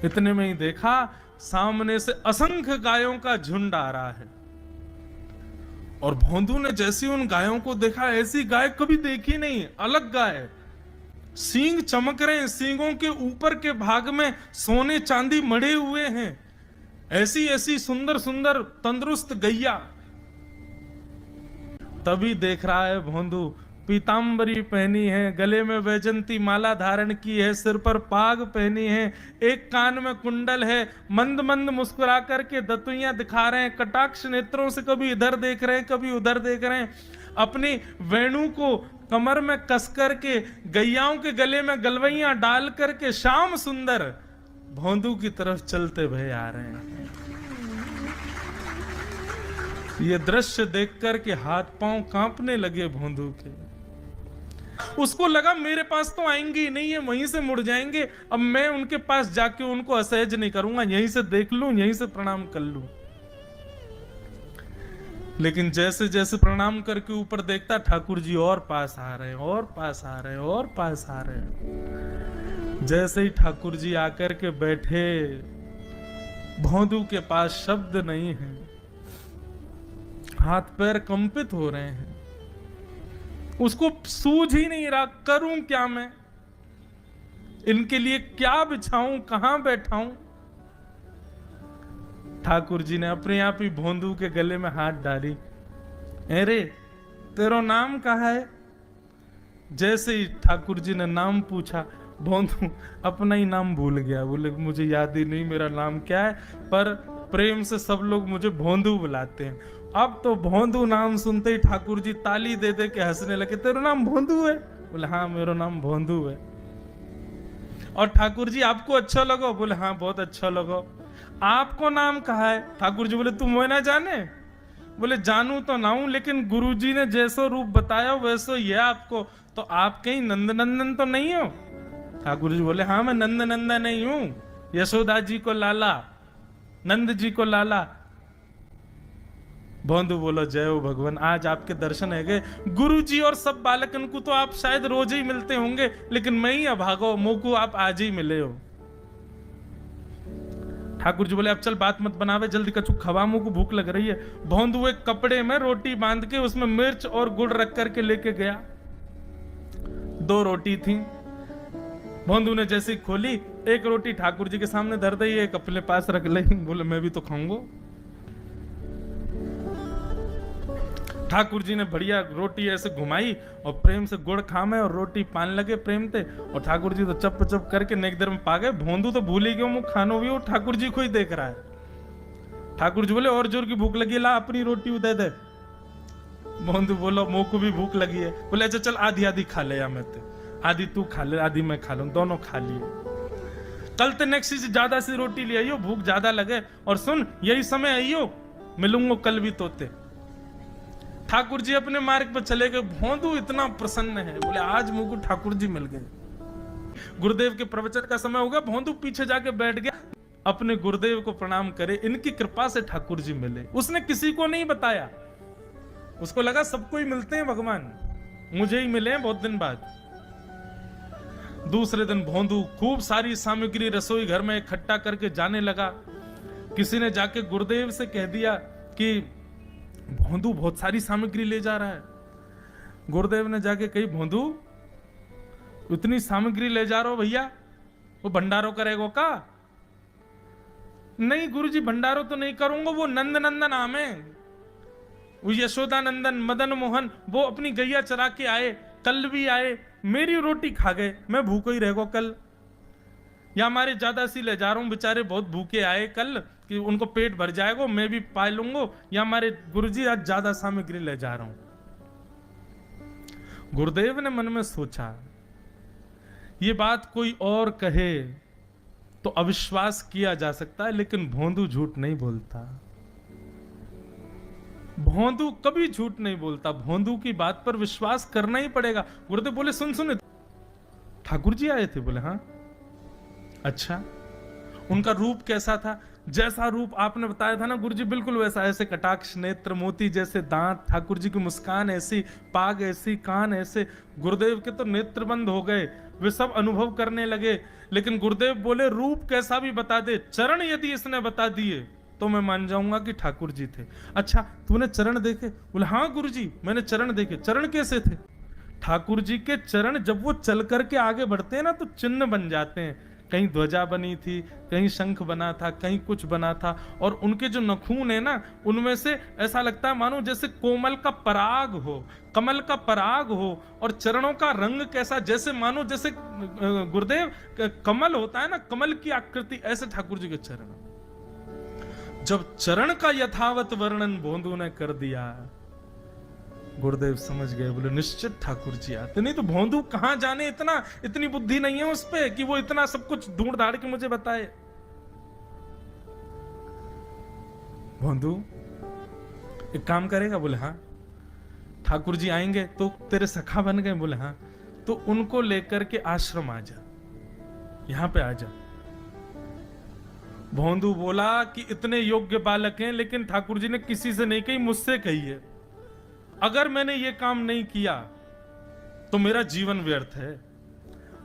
Speaker 1: इतने में ही देखा सामने से असंख्य गायों का झुंड आ रहा है, और भोंदू ने जैसी उन गायों को देखा, ऐसी गाय कभी देखी नहीं, अलग गाय, सींग चमक रहे हैं, सींगों के ऊपर के भाग में सोने चांदी मढ़े हुए हैं, ऐसी ऐसी सुंदर सुंदर तंदुरुस्त गैया। तभी देख रहा है भोंदू, पीतांबरी पहनी है, गले में वैजंती माला धारण की है, सिर पर पाग पहनी है, एक कान में कुंडल है, मंद मंद मुस्कुरा करके दतुइयां दिखा रहे हैं, कटाक्ष नेत्रों से कभी इधर देख रहे हैं कभी उधर देख रहे हैं, अपनी वेणु को कमर में कस करके गैयाओं के गले में गलवैयां डाल करके श्याम सुंदर भोंदू की तरफ चलते भय आ रहे हैं। ये दृश्य देख करके हाथ पांव कांपने लगे भोंदू के। उसको लगा मेरे पास तो आएंगे ही नहीं, ये वहीं से मुड़ जाएंगे, अब मैं उनके पास जाके उनको असहज नहीं करूंगा, यहीं से देख लूं, यहीं से प्रणाम कर लूं। लेकिन जैसे जैसे प्रणाम करके ऊपर देखता, ठाकुर जी और पास आ रहे हैं, और पास आ रहे हैं, और पास आ रहे हैं। जैसे ही ठाकुर जी आकर के बैठे, भोंदू के पास शब्द नहीं है, हाथ पैर कंपित हो रहे हैं, उसको सूझ ही नहीं रहा करूं क्या मैं, इनके लिए क्या बिछाऊं, कहां बैठाऊं। ठाकुर जी ने अपने आप ही भोंदू के गले में हाथ डाली, अरे तेरा नाम कहा है। जैसे ही ठाकुर जी ने नाम पूछा, भोंदू अपना ही नाम भूल गया, बोले मुझे याद ही नहीं मेरा नाम क्या है, पर प्रेम से सब लोग मुझे भोंदू बुलाते हैं। अब तो भोंदू नाम सुनते ही ठाकुर जी ताली दे दे के हंसने लगे, तेरा नाम भोंदू है? बोले हाँ मेरा नाम भोंदू है। और ठाकुर जी आपको अच्छा लगा? बोले हाँ बहुत अच्छा लगा। आपको नाम कहा है? ठाकुर जी बोले तुम वो ना जाने? बोले जानू तो ना हूं, लेकिन गुरुजी ने जैसा रूप बताया वैसा ही है आपको, तो आप कहीं नंद नंदन तो नहीं हो? ठाकुर जी बोले हाँ मैं नंद नंदन नहीं हूं, यशोदा जी को लाला, नंद जी को लाला। भोंदू बोलो जय हो भगवान, आज आपके दर्शन है गए। गुरुजी और सब बालकन को तो आप शायद रोज ही मिलते होंगे, लेकिन मैं ही अभागो, मोको आप आज ही मिले हो। ठाकुर जी बोले अब चल बात मत बनावे, जल्दी कछु खवा, मुंह को भूख लग रही है। भोंदू एक कपड़े में रोटी बांध के उसमें मिर्च और गुड़ रख करके लेके गया। 2 रोटी थी। भोंदू ने जैसे खोली, एक रोटी ठाकुर जी के सामने धर दी, एक अपने पास रख ली। बोले मैं भी तो खाऊंगा। ठाकुर जी ने बढ़िया रोटी ऐसे घुमाई और प्रेम से गुड़ खामे और रोटी पान लगे प्रेम से, और ठाकुर जी तो चप चप करके नेक देर में पा गए। भोंदू तो भूल ही गए मुंह खानो भी, और ठाकुर जी को ही देख रहा है। ठाकुर जी बोले और जोर की भूख लगी, ला अपनी रोटी दे दे। भोंदू बोलो मुंह को भी भूख लगी है। बोले अच्छा चल आधी आधी खा ले, या मैं ते आधी तू खा ले आधी मैं खा लूं, दोनों खा लिए। कल ते नेक्स्ट से ज्यादा सी रोटी ले आइयो, भूख ज्यादा लगे, और सुन यही समय आइयो, मिलूंगा कल भी तोते। ठाकुर जी अपने मार्ग पर चले गए। भोंदू इतना प्रसन्न है, बोले आज मुझको ठाकुर जी मिल गए। गुरुदेव के प्रवचन का समय हो गया, भोंदू पीछे जाके बैठ गया, अपने गुरुदेव को प्रणाम करे, इनकी कृपा से ठाकुर जी मिले। उसने किसी को नहीं बताया, उसको लगा सबको ही मिलते हैं भगवान, मुझे ही मिले हैं बहुत दिन बाद। दूसरे दिन भोंदू खूब सारी सामग्री रसोई घर में इकट्ठा करके जाने लगा। किसी ने जाके गुरुदेव से कह दिया कि भोंदू बहुत सारी सामग्री ले जा रहा है। गुरुदेव ने जाके कही भोंदू इतनी सामग्री ले जा रहा हो भैया, वो भंडारो करेगो का? नहीं गुरुजी भंडारो तो नहीं करूंगा, वो नंद नंदन नाम है, वो यशोदा नंदन मदन मोहन, वो अपनी गैया चरा के आए, कल भी आए, मेरी रोटी खा गए, मैं भूखो ही रहेगा कल। या हमारे ज्यादा सी ले जा रहा हूं, बेचारे बहुत भूखे आए कल, कि उनको पेट भर जाएगा, मैं भी पा लूंगा, या हमारे गुरुजी आज ज्यादा सामग्री ले जा रहा हूं। गुरुदेव ने मन में सोचा ये बात कोई और कहे तो अविश्वास किया जा सकता है, लेकिन भोंदू झूठ नहीं बोलता। भोंदू कभी झूठ नहीं बोलता, भोंदू की बात पर विश्वास करना ही पड़ेगा। गुरुदेव बोले सुन सुन, ठाकुर जी आए थे? बोले हाँ। अच्छा, उनका रूप कैसा था? जैसा रूप आपने बताया था ना गुरुजी, बिल्कुल वैसा, ऐसे कटाक्ष नेत्र, मोती जैसे दांत, ठाकुर जी की मुस्कान ऐसी, पाग ऐसी, कान ऐसे। गुरुदेव के तो नेत्र बंद हो गए, वे सब अनुभव करने लगे। लेकिन गुरुदेव बोले रूप कैसा भी बता दे, चरण यदि इसने बता दिए तो मैं मान जाऊंगा कि ठाकुर जी थे। अच्छा तूने चरण देखे? बोले हाँ गुरुजी मैंने चरण देखे। चरण कैसे थे? ठाकुर जी के चरण जब वो चल करके आगे बढ़ते हैं ना तो चिन्ह बन जाते हैं। कहीं ध्वजा बनी थी, कहीं शंख बना था, कहीं कुछ बना था। और उनके जो नखून है ना, उनमें से ऐसा लगता है मानो जैसे कोमल का पराग हो, कमल का पराग हो। और चरणों का रंग कैसा, जैसे मानो जैसे गुरुदेव कमल होता है ना, कमल की आकृति, ऐसे ठाकुर जी के चरण। जब चरण का यथावत वर्णन भोंदू ने कर दिया, गुरुदेव समझ गए, बोले निश्चित ठाकुर जी आते। नहीं तो भोंदू कहां जाने, इतनी बुद्धि नहीं है उस पे कि वो इतना सब कुछ ढूंढ धाड़ के मुझे बताए। भोंदू एक काम करेगा? बोले हाँ। ठाकुर जी आएंगे तो तेरे सखा बन गए? बोले हाँ। तो उनको लेकर के आश्रम आ जा, यहां पे आ जा। भोंदू बोला कि इतने योग्य बालक हैं, लेकिन ठाकुर जी ने किसी से नहीं कही, मुझसे कही है। अगर मैंने ये काम नहीं किया तो मेरा जीवन व्यर्थ है।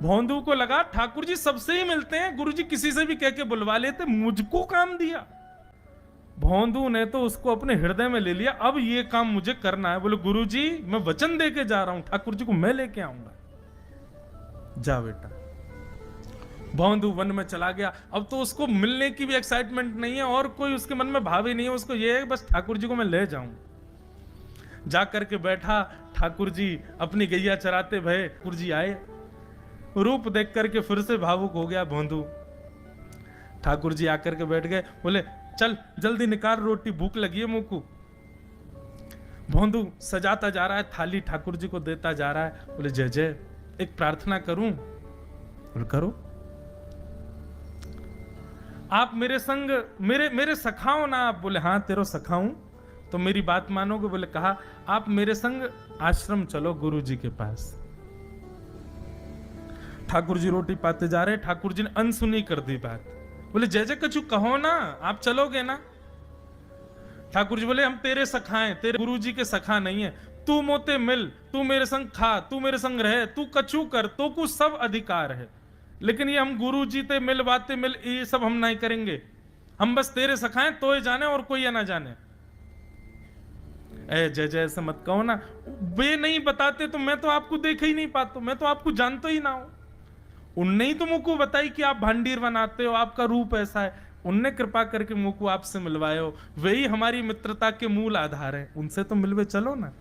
Speaker 1: भोंदू को लगा ठाकुर जी सबसे ही मिलते हैं, गुरु जी किसी से भी कह के बुलवा लेते, मुझको काम दिया। भोंदू ने तो उसको अपने हृदय में ले लिया, अब ये काम मुझे करना है। बोले गुरु जी मैं वचन दे के जा रहा हूं, ठाकुर जी को मैं लेके आऊंगा। जा बेटा। भोंदू वन में चला गया। अब तो उसको मिलने की भी एक्साइटमेंट नहीं है और कोई उसके मन में भाव ही नहीं है, उसको ये है बस ठाकुर जी को मैं ले जाऊं। जाकर के बैठा, ठाकुर जी अपनी गैया चराते भये। ठाकुर जी आए, रूप देख करके फिर से भावुक हो गया भोंदू। ठाकुर जी आकर के बैठ गए, बोले चल जल्दी निकाल रोटी, भूख लगी है मुंह को। भोंदू सजाता जा रहा है थाली, ठाकुर जी को देता जा रहा है। बोले जय जय, एक प्रार्थना करूं? बोले करो। आप मेरे संग मेरे सखा हो ना आप? बोले हाँ तेरो सखा हूं, तो मेरी बात मानोगे? बोले कहा, आप मेरे संग आश्रम चलो गुरु जी के पास। ठाकुर जी रोटी पाते जा रहे, ठाकुर जी ने अनसुनी कर दी बात। बोले जय जय कछु कहो ना, आप चलोगे ना? ठाकुर जी बोले हम तेरे सखा हैं, तेरे गुरु जी के सखा नहीं है। तू मोते मिल, तू मेरे संग खा, तू मेरे संग रहे, तू कछु कर, तो कुछ सब अधिकार है। लेकिन ये हम गुरु जी ते मिल, बातें मिल, ये सब हम नहीं करेंगे। हम बस तेरे सखा हैं, तो ये जाने और कोई ये ना जाने। जय जय ऐसे मत कहो ना, वे नहीं बताते तो मैं तो आपको देख ही नहीं पाता, मैं तो आपको जानता ही ना हूं। उनने ही तो मुझको बताई कि आप भांडीर बनाते हो, आपका रूप ऐसा है। उनने कृपा करके मुझको आपसे मिलवाए हो, वही हमारी मित्रता के मूल आधार है, उनसे तो मिलवे चलो ना।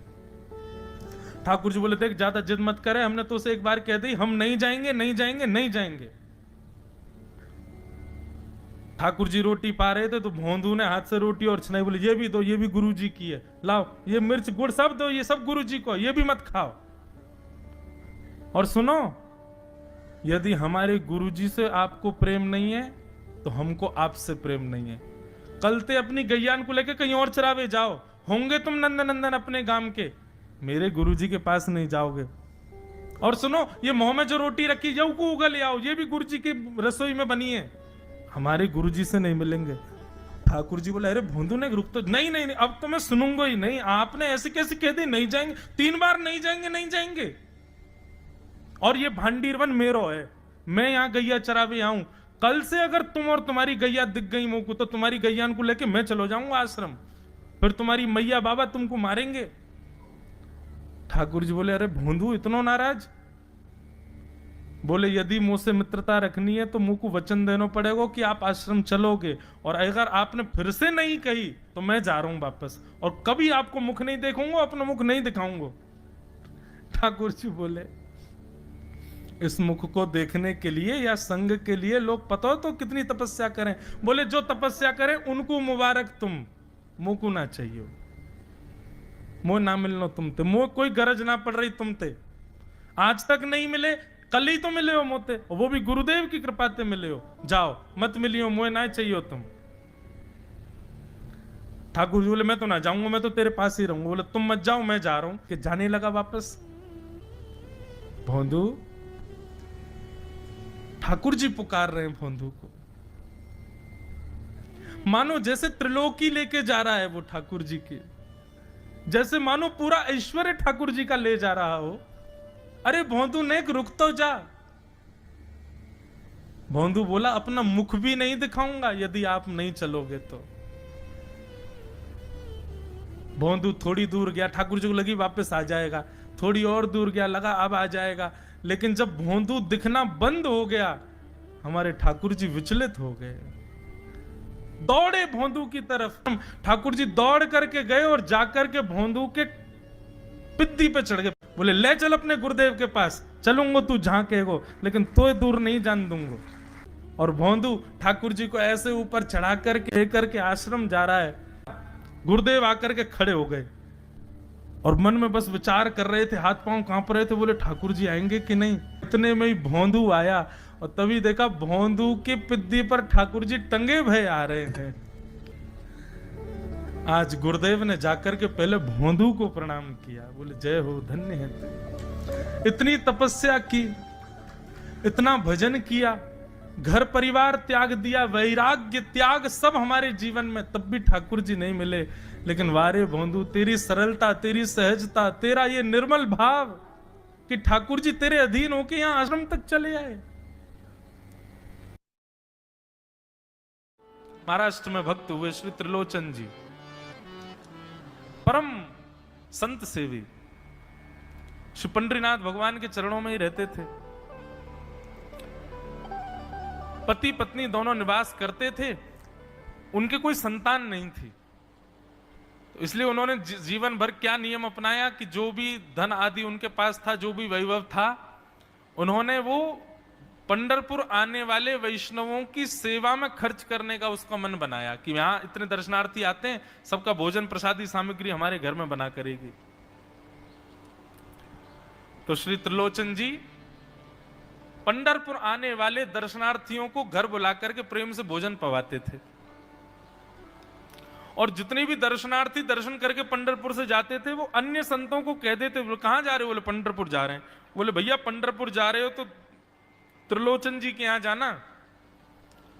Speaker 1: ठाकुर जी बोले देख ज्यादा जिद मत करे, हमने तो उसे एक बार कह दी हम नहीं जाएंगे, नहीं जाएंगे, नहीं जाएंगे। ठाकुर जी रोटी पा रहे थे तो भोंदू ने हाथ से रोटी और छनाई, बोले ये भी दो, ये भी गुरु जी की है, लाओ ये मिर्च गुड़ सब दो, ये सब गुरु जी को, ये भी मत खाओ। और सुनो, यदि हमारे गुरु जी से आपको प्रेम नहीं है तो हमको आपसे प्रेम नहीं है। कलते अपनी गैयान को लेकर कहीं और चरावे जाओ, होंगे तुम नंदन नंदन अपने गांव के, मेरे गुरु जी के पास नहीं जाओगे। और सुनो, ये मुंह में जो रोटी रखी जाओ को उगल ले आओ, ये भी गुरु जी की रसोई में बनी है, हमारे गुरुजी से नहीं मिलेंगे। ठाकुर जी बोले अरे भोंदू ने रुक तो, नहीं नहीं नहीं अब तो मैं सुनूंगा ही नहीं, आपने ऐसे कैसे कह दी नहीं जाएंगे, 3 बार नहीं जाएंगे, नहीं जाएंगे। और ये भांडीरवन मेरो है, मैं यहां गैया चरावे आऊं, कल से अगर तुम और तुम्हारी गैया दिख गई मुंह को तो तुम्हारी गैयान को लेके मैं चलो जाऊंगा आश्रम, फिर तुम्हारी मैया बाबा तुमको मारेंगे। ठाकुर जी बोले अरे भोंदू इतना नाराज? बोले यदि मुझसे मित्रता रखनी है तो मुंह को वचन देना पड़ेगा कि आप आश्रम चलोगे, और अगर आपने फिर से नहीं कही तो मैं जा रहा हूं वापस, और कभी आपको मुख नहीं देखूंगा, अपना मुख नहीं दिखाऊंगा। ठाकुर जी बोले इस मुख को देखने के लिए या संग के लिए लोग पता हो तो कितनी तपस्या करें। बोले जो तपस्या करें उनको मुबारक, तुम मुंह को ना चाहिए, मुंह ना मिलना तुमते, मुंह कोई गरज ना पड़ रही तुमते, आज तक नहीं मिले, कल ही तो मिले हो मोते, वो भी गुरुदेव की कृपा से मिले हो, जाओ मत मिलियो, मुझे ना चाहिए तुम। ठाकुर जी बोले मैं तो ना जाऊंगा, मैं तो तेरे पास ही रहूंगा। बोले तुम मत जाओ, मैं जा रहा हूं। कि जाने लगा वापस। भोंदू, ठाकुर जी पुकार रहे हैं भोंदू को। मानो जैसे त्रिलोकी लेके जा रहा है वो ठाकुर जी की, जैसे मानो पूरा ऐश्वर्य ठाकुर जी का ले जा रहा हो। अरे भोंदू नेक रुक तो जा। भोंदू बोला अपना मुख भी नहीं दिखाऊंगा यदि आप नहीं चलोगे तो। भोंदू थोड़ी दूर गया, ठाकुर जी को लगी वापस आ जाएगा, थोड़ी और दूर गया, लगा अब आ जाएगा, लेकिन जब भोंदू दिखना बंद हो गया हमारे ठाकुर जी विचलित हो गए, दौड़े भोंदू की तरफ। ठाकुर जी दौड़ करके गए और जाकर के भोंदू के पित्ती पे चढ़ गए, बोले ले चल अपने गुरुदेव के पास, चलूंगा तू जहां कहेगो, लेकिन तो दूर नहीं जान दूंगा। और भोंदू ठाकुर जी को ऐसे ऊपर चढ़ा करके लेकर के आश्रम जा रहा है। गुरुदेव आकर के खड़े हो गए और मन में बस विचार कर रहे थे, हाथ पांव कांप रहे थे, बोले ठाकुर जी आएंगे कि नहीं। इतने में ही भोंदू आया और तभी देखा भोंदू के पिद्दी पर ठाकुर जी टंगे भय आ रहे हैं। आज गुरुदेव ने जाकर के पहले भोंदू को प्रणाम किया, बोले जय हो, धन्य है। इतनी तपस्या की, इतना भजन किया, घर परिवार त्याग दिया, वैराग्य त्याग सब हमारे जीवन में, तब भी ठाकुर जी नहीं मिले। लेकिन वारे भोंदू, तेरी सरलता, तेरी सहजता, तेरा ये निर्मल भाव कि ठाकुर जी तेरे अधीन होके यहां आश्रम तक चले आए। महाराष्ट्र में भक्त हुए श्री त्रिलोचन जी, परम संत सेवी, श्री पंडरीनाथ भगवान के चरणों में ही रहते थे। पति पत्नी दोनों निवास करते थे, उनके कोई संतान नहीं थी, तो इसलिए उन्होंने जीवन भर क्या नियम अपनाया कि जो भी धन आदि उनके पास था, जो भी वैभव था, उन्होंने वो पंढरपुर आने वाले वैष्णवों की सेवा में खर्च करने का उसका मन बनाया कि यहां इतने दर्शनार्थी आते हैं, सबका भोजन प्रसादी सामग्री हमारे घर में बना करेगी। तो श्री त्रिलोचन जी पंढरपुर आने वाले दर्शनार्थियों को घर बुला करके प्रेम से भोजन पवाते थे। और जितने भी दर्शनार्थी दर्शन करके पंढरपुर से जाते थे, वो अन्य संतों को कह देते, बोले कहां जा रहे हो? बोले पंढरपुर जा रहे हैं। बोले भैया पंढरपुर जा रहे हो तो त्रिलोचन जी के यहां जाना,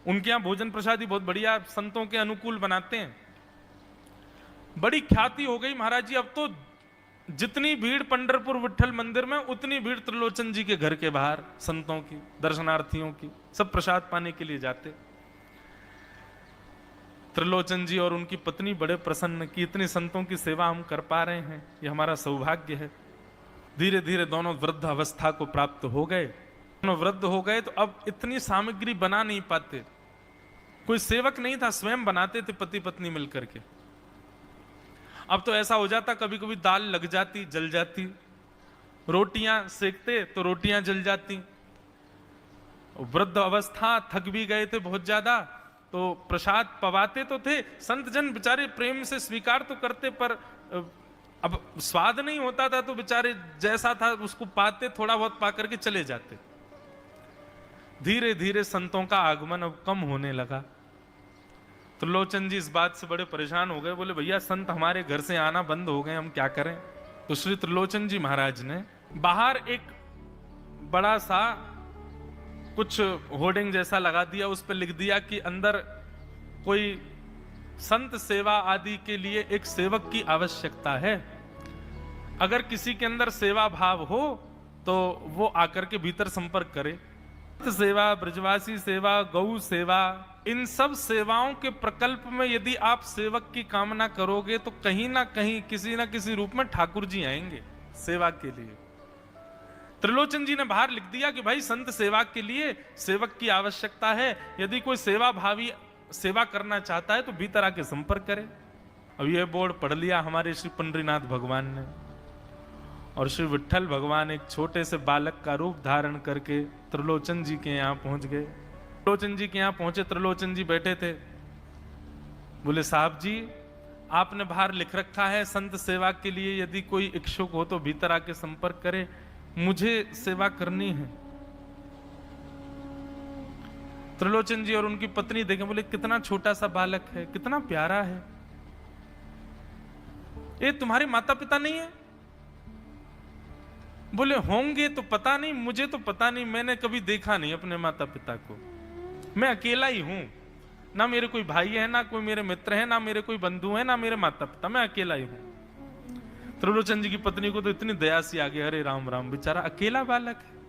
Speaker 1: उनके यहां भोजन प्रसादी बहुत बढ़िया संतों के अनुकूल बनाते हैं। बड़ी ख्याति हो गई महाराज जी, अब तो जितनी भीड़ पंढरपुर विठल मंदिर में, उतनी भीड़ त्रिलोचन जी के घर के बाहर संतों की, दर्शनार्थियों की, सब प्रसाद पाने के लिए जाते। त्रिलोचन जी और उनकी पत्नी बड़े प्रसन्न कि इतने संतों की सेवा हम कर पा रहे हैं, ये हमारा सौभाग्य है। धीरे धीरे दोनों वृद्ध अवस्था को प्राप्त हो गए। दोनों वृद्ध हो गए तो अब इतनी सामग्री बना नहीं पाते, कोई सेवक नहीं था, स्वयं बनाते थे पति पत्नी मिलकर के। अब तो ऐसा हो जाता, कभी कभी दाल लग जाती, जल जाती, रोटियां सेकते तो रोटियां जल जाती। वृद्ध अवस्था, थक भी गए थे बहुत ज्यादा, तो प्रसाद पवाते तो थे, संत जन बेचारे प्रेम से स्वीकार तो करते, पर अब स्वाद नहीं होता था, तो बेचारे जैसा था उसको पाते, थोड़ा बहुत पा करके चले जाते। धीरे धीरे संतों का आगमन अब कम होने लगा। त्रिलोचन जी इस बात से बड़े परेशान हो गए, बोले भैया संत हमारे घर से आना बंद हो गए, हम क्या करें? तो श्री त्रिलोचन जी महाराज ने बाहर एक बड़ा सा कुछ होर्डिंग जैसा लगा दिया, उस पर लिख दिया कि अंदर कोई संत सेवा आदि के लिए एक सेवक की आवश्यकता है। अगर किसी के अंदर सेवा भाव हो तो वो आकर के भीतर संपर्क करे। सेवा, ब्रजवासी सेवा, गौ सेवा, इन सब सेवाओं के प्रकल्प में यदि आप सेवक की कामना करोगे तो कहीं ना कहीं किसी ना किसी रूप में ठाकुर जी आएंगे सेवा के लिए। त्रिलोचन जी ने बाहर लिख दिया कि भाई संत सेवा के लिए सेवक की आवश्यकता है, यदि कोई सेवा भावी सेवा करना चाहता है तो भीतर आके संपर्क करे। अब यह बोर्ड पढ़ लिया हमारे श्री पंडरीनाथ भगवान ने, और श्री विठल भगवान एक छोटे से बालक का रूप धारण करके त्रिलोचन जी के यहाँ पहुंच गए। त्रिलोचन जी के यहाँ पहुंचे, त्रिलोचन जी बैठे थे। बोले साहब जी, आपने बाहर लिख रखा है संत सेवा के लिए यदि कोई इच्छुक हो तो भीतर आके संपर्क करे, मुझे सेवा करनी है। त्रिलोचन जी और उनकी पत्नी देखें, बोले कितना छोटा सा बालक है, कितना प्यारा है, ये तुम्हारे माता पिता नहीं है? बोले होंगे तो पता नहीं, मुझे तो पता नहीं, मैंने कभी देखा नहीं अपने माता पिता को, मैं अकेला ही हूं। ना मेरे कोई भाई है, ना कोई मेरे मित्र है, ना मेरे कोई बंधु है, ना मेरे माता पिता, मैं अकेला ही हूं। त्रिलोचन जी की पत्नी को तो इतनी दया सी आ गई, अरे राम राम, बेचारा अकेला बालक है।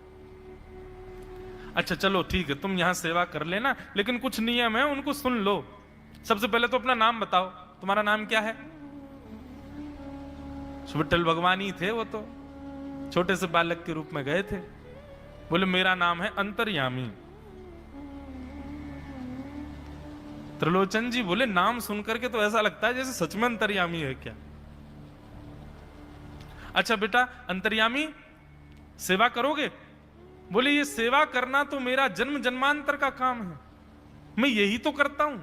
Speaker 1: अच्छा चलो ठीक है, तुम यहां सेवा कर लेना, लेकिन कुछ नियम है उनको सुन लो। सबसे पहले तो अपना नाम बताओ, तुम्हारा नाम क्या है? विट्ठल भगवान ही थे, वो तो छोटे से बालक के रूप में गए थे। बोले मेरा नाम है अंतर्यामी। त्रिलोचन जी बोले नाम सुनकर के तो ऐसा लगता है जैसे सच में अंतर्यामी है क्या। अच्छा बेटा अंतर्यामी सेवा करोगे? बोले ये सेवा करना तो मेरा जन्म जन्मांतर का काम है, मैं यही तो करता हूं।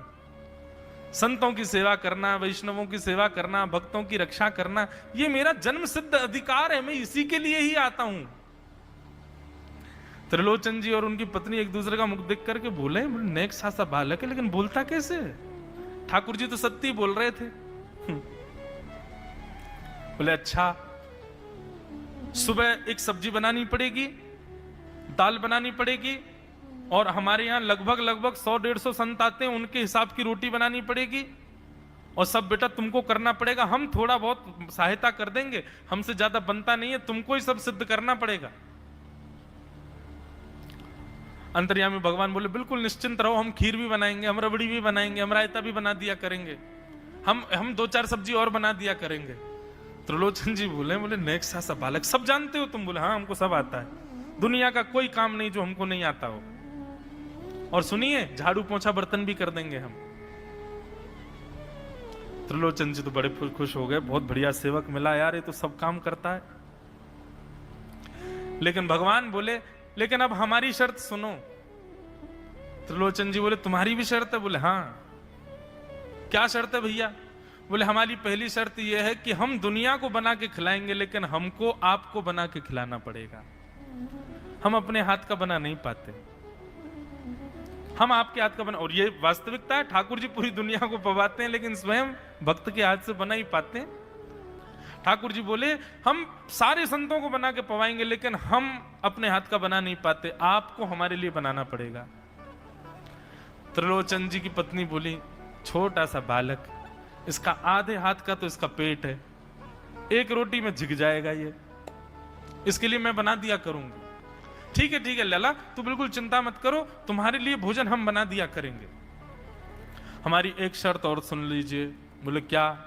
Speaker 1: संतों की सेवा करना, वैष्णवों की सेवा करना, भक्तों की रक्षा करना, ये मेरा जन्म सिद्ध अधिकार है, मैं इसी के लिए ही आता हूं। त्रिलोचन जी और उनकी पत्नी एक दूसरे का मुख देख करके बोले नेक सा बालक है, लेकिन बोलता कैसे है? ठाकुर जी तो सत्य बोल रहे थे। बोले अच्छा, सुबह एक सब्जी बनानी पड़ेगी, दाल बनानी पड़ेगी, और हमारे यहां लगभग 100-150 संत आते हैं, उनके हिसाब की रोटी बनानी पड़ेगी, और सब बेटा तुमको करना पड़ेगा। हम थोड़ा बहुत सहायता कर देंगे, हमसे ज्यादा बनता नहीं है, तुमको ही सब सिद्ध करना पड़ेगा। अंतर्यामी भगवान बोले बिल्कुल निश्चिंत रहो, हम खीर भी बनाएंगे, हम रबड़ी भी बनाएंगे, हम रायता भी बना दिया करेंगे, हम 2-4 सब्जी और बना दिया करेंगे। त्रिलोचन जी बोले नेक सा बालक, सब जानते हो तुम? बोले हाँ हमको सब आता है, दुनिया का कोई काम नहीं जो हमको नहीं आता हो। और सुनिए झाड़ू पोंछा बर्तन भी कर देंगे हम। त्रिलोचन जी तो बड़े खुश हो गए, बहुत बढ़िया सेवक मिला यार, ये तो सब काम करता है। लेकिन भगवान बोले लेकिन अब हमारी शर्त सुनो। त्रिलोचन जी बोले तुम्हारी भी शर्त है? बोले हाँ। क्या शर्त है भैया? बोले हमारी पहली शर्त यह है कि हम दुनिया को बना के खिलाएंगे, लेकिन हमको आपको बना के खिलाना पड़ेगा, हम अपने हाथ का बना नहीं पाते, हम आपके हाथ का बना। और ये वास्तविकता है, ठाकुर जी पूरी दुनिया को पवाते हैं, लेकिन स्वयं भक्त के हाथ से बना ही पाते हैं। ठाकुर जी बोले हम सारे संतों को बना के पवाएंगे, लेकिन हम अपने हाथ का बना नहीं पाते, आपको हमारे लिए बनाना पड़ेगा। त्रिलोचन जी की पत्नी बोली छोटा सा बालक, इसका आधे हाथ का तो इसका पेट है, एक रोटी में झिक जाएगा ये, इसके लिए मैं बना दिया करूंगी। ठीक है लला, तू बिल्कुल चिंता मत करो, तुम्हारे लिए भोजन हम बना दिया करेंगे। हमारी एक शर्त और सुन लीजिए। बोले क्या?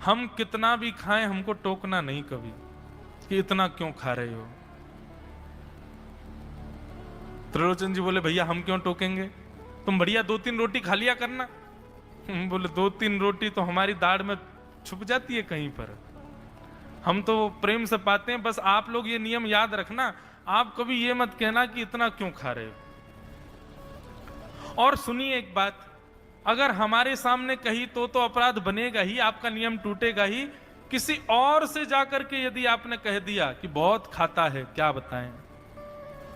Speaker 1: हम कितना भी खाएं हमको टोकना नहीं कभी कि इतना क्यों खा रहे हो। त्रिलोचन जी बोले भैया हम क्यों टोकेंगे, तुम बढ़िया 2-3 रोटी खा लिया करना। बोले 2-3 रोटी तो हमारी दाढ़ में छुप जाती है कहीं पर, हम तो प्रेम से पाते हैं। बस आप लोग ये नियम याद रखना, आप कभी ये मत कहना कि इतना क्यों खा रहे हो। और सुनिए एक बात, अगर हमारे सामने कही तो अपराध बनेगा ही, आपका नियम टूटेगा ही। किसी और से जाकर के यदि आपने कह दिया कि बहुत खाता है, क्या बताएं,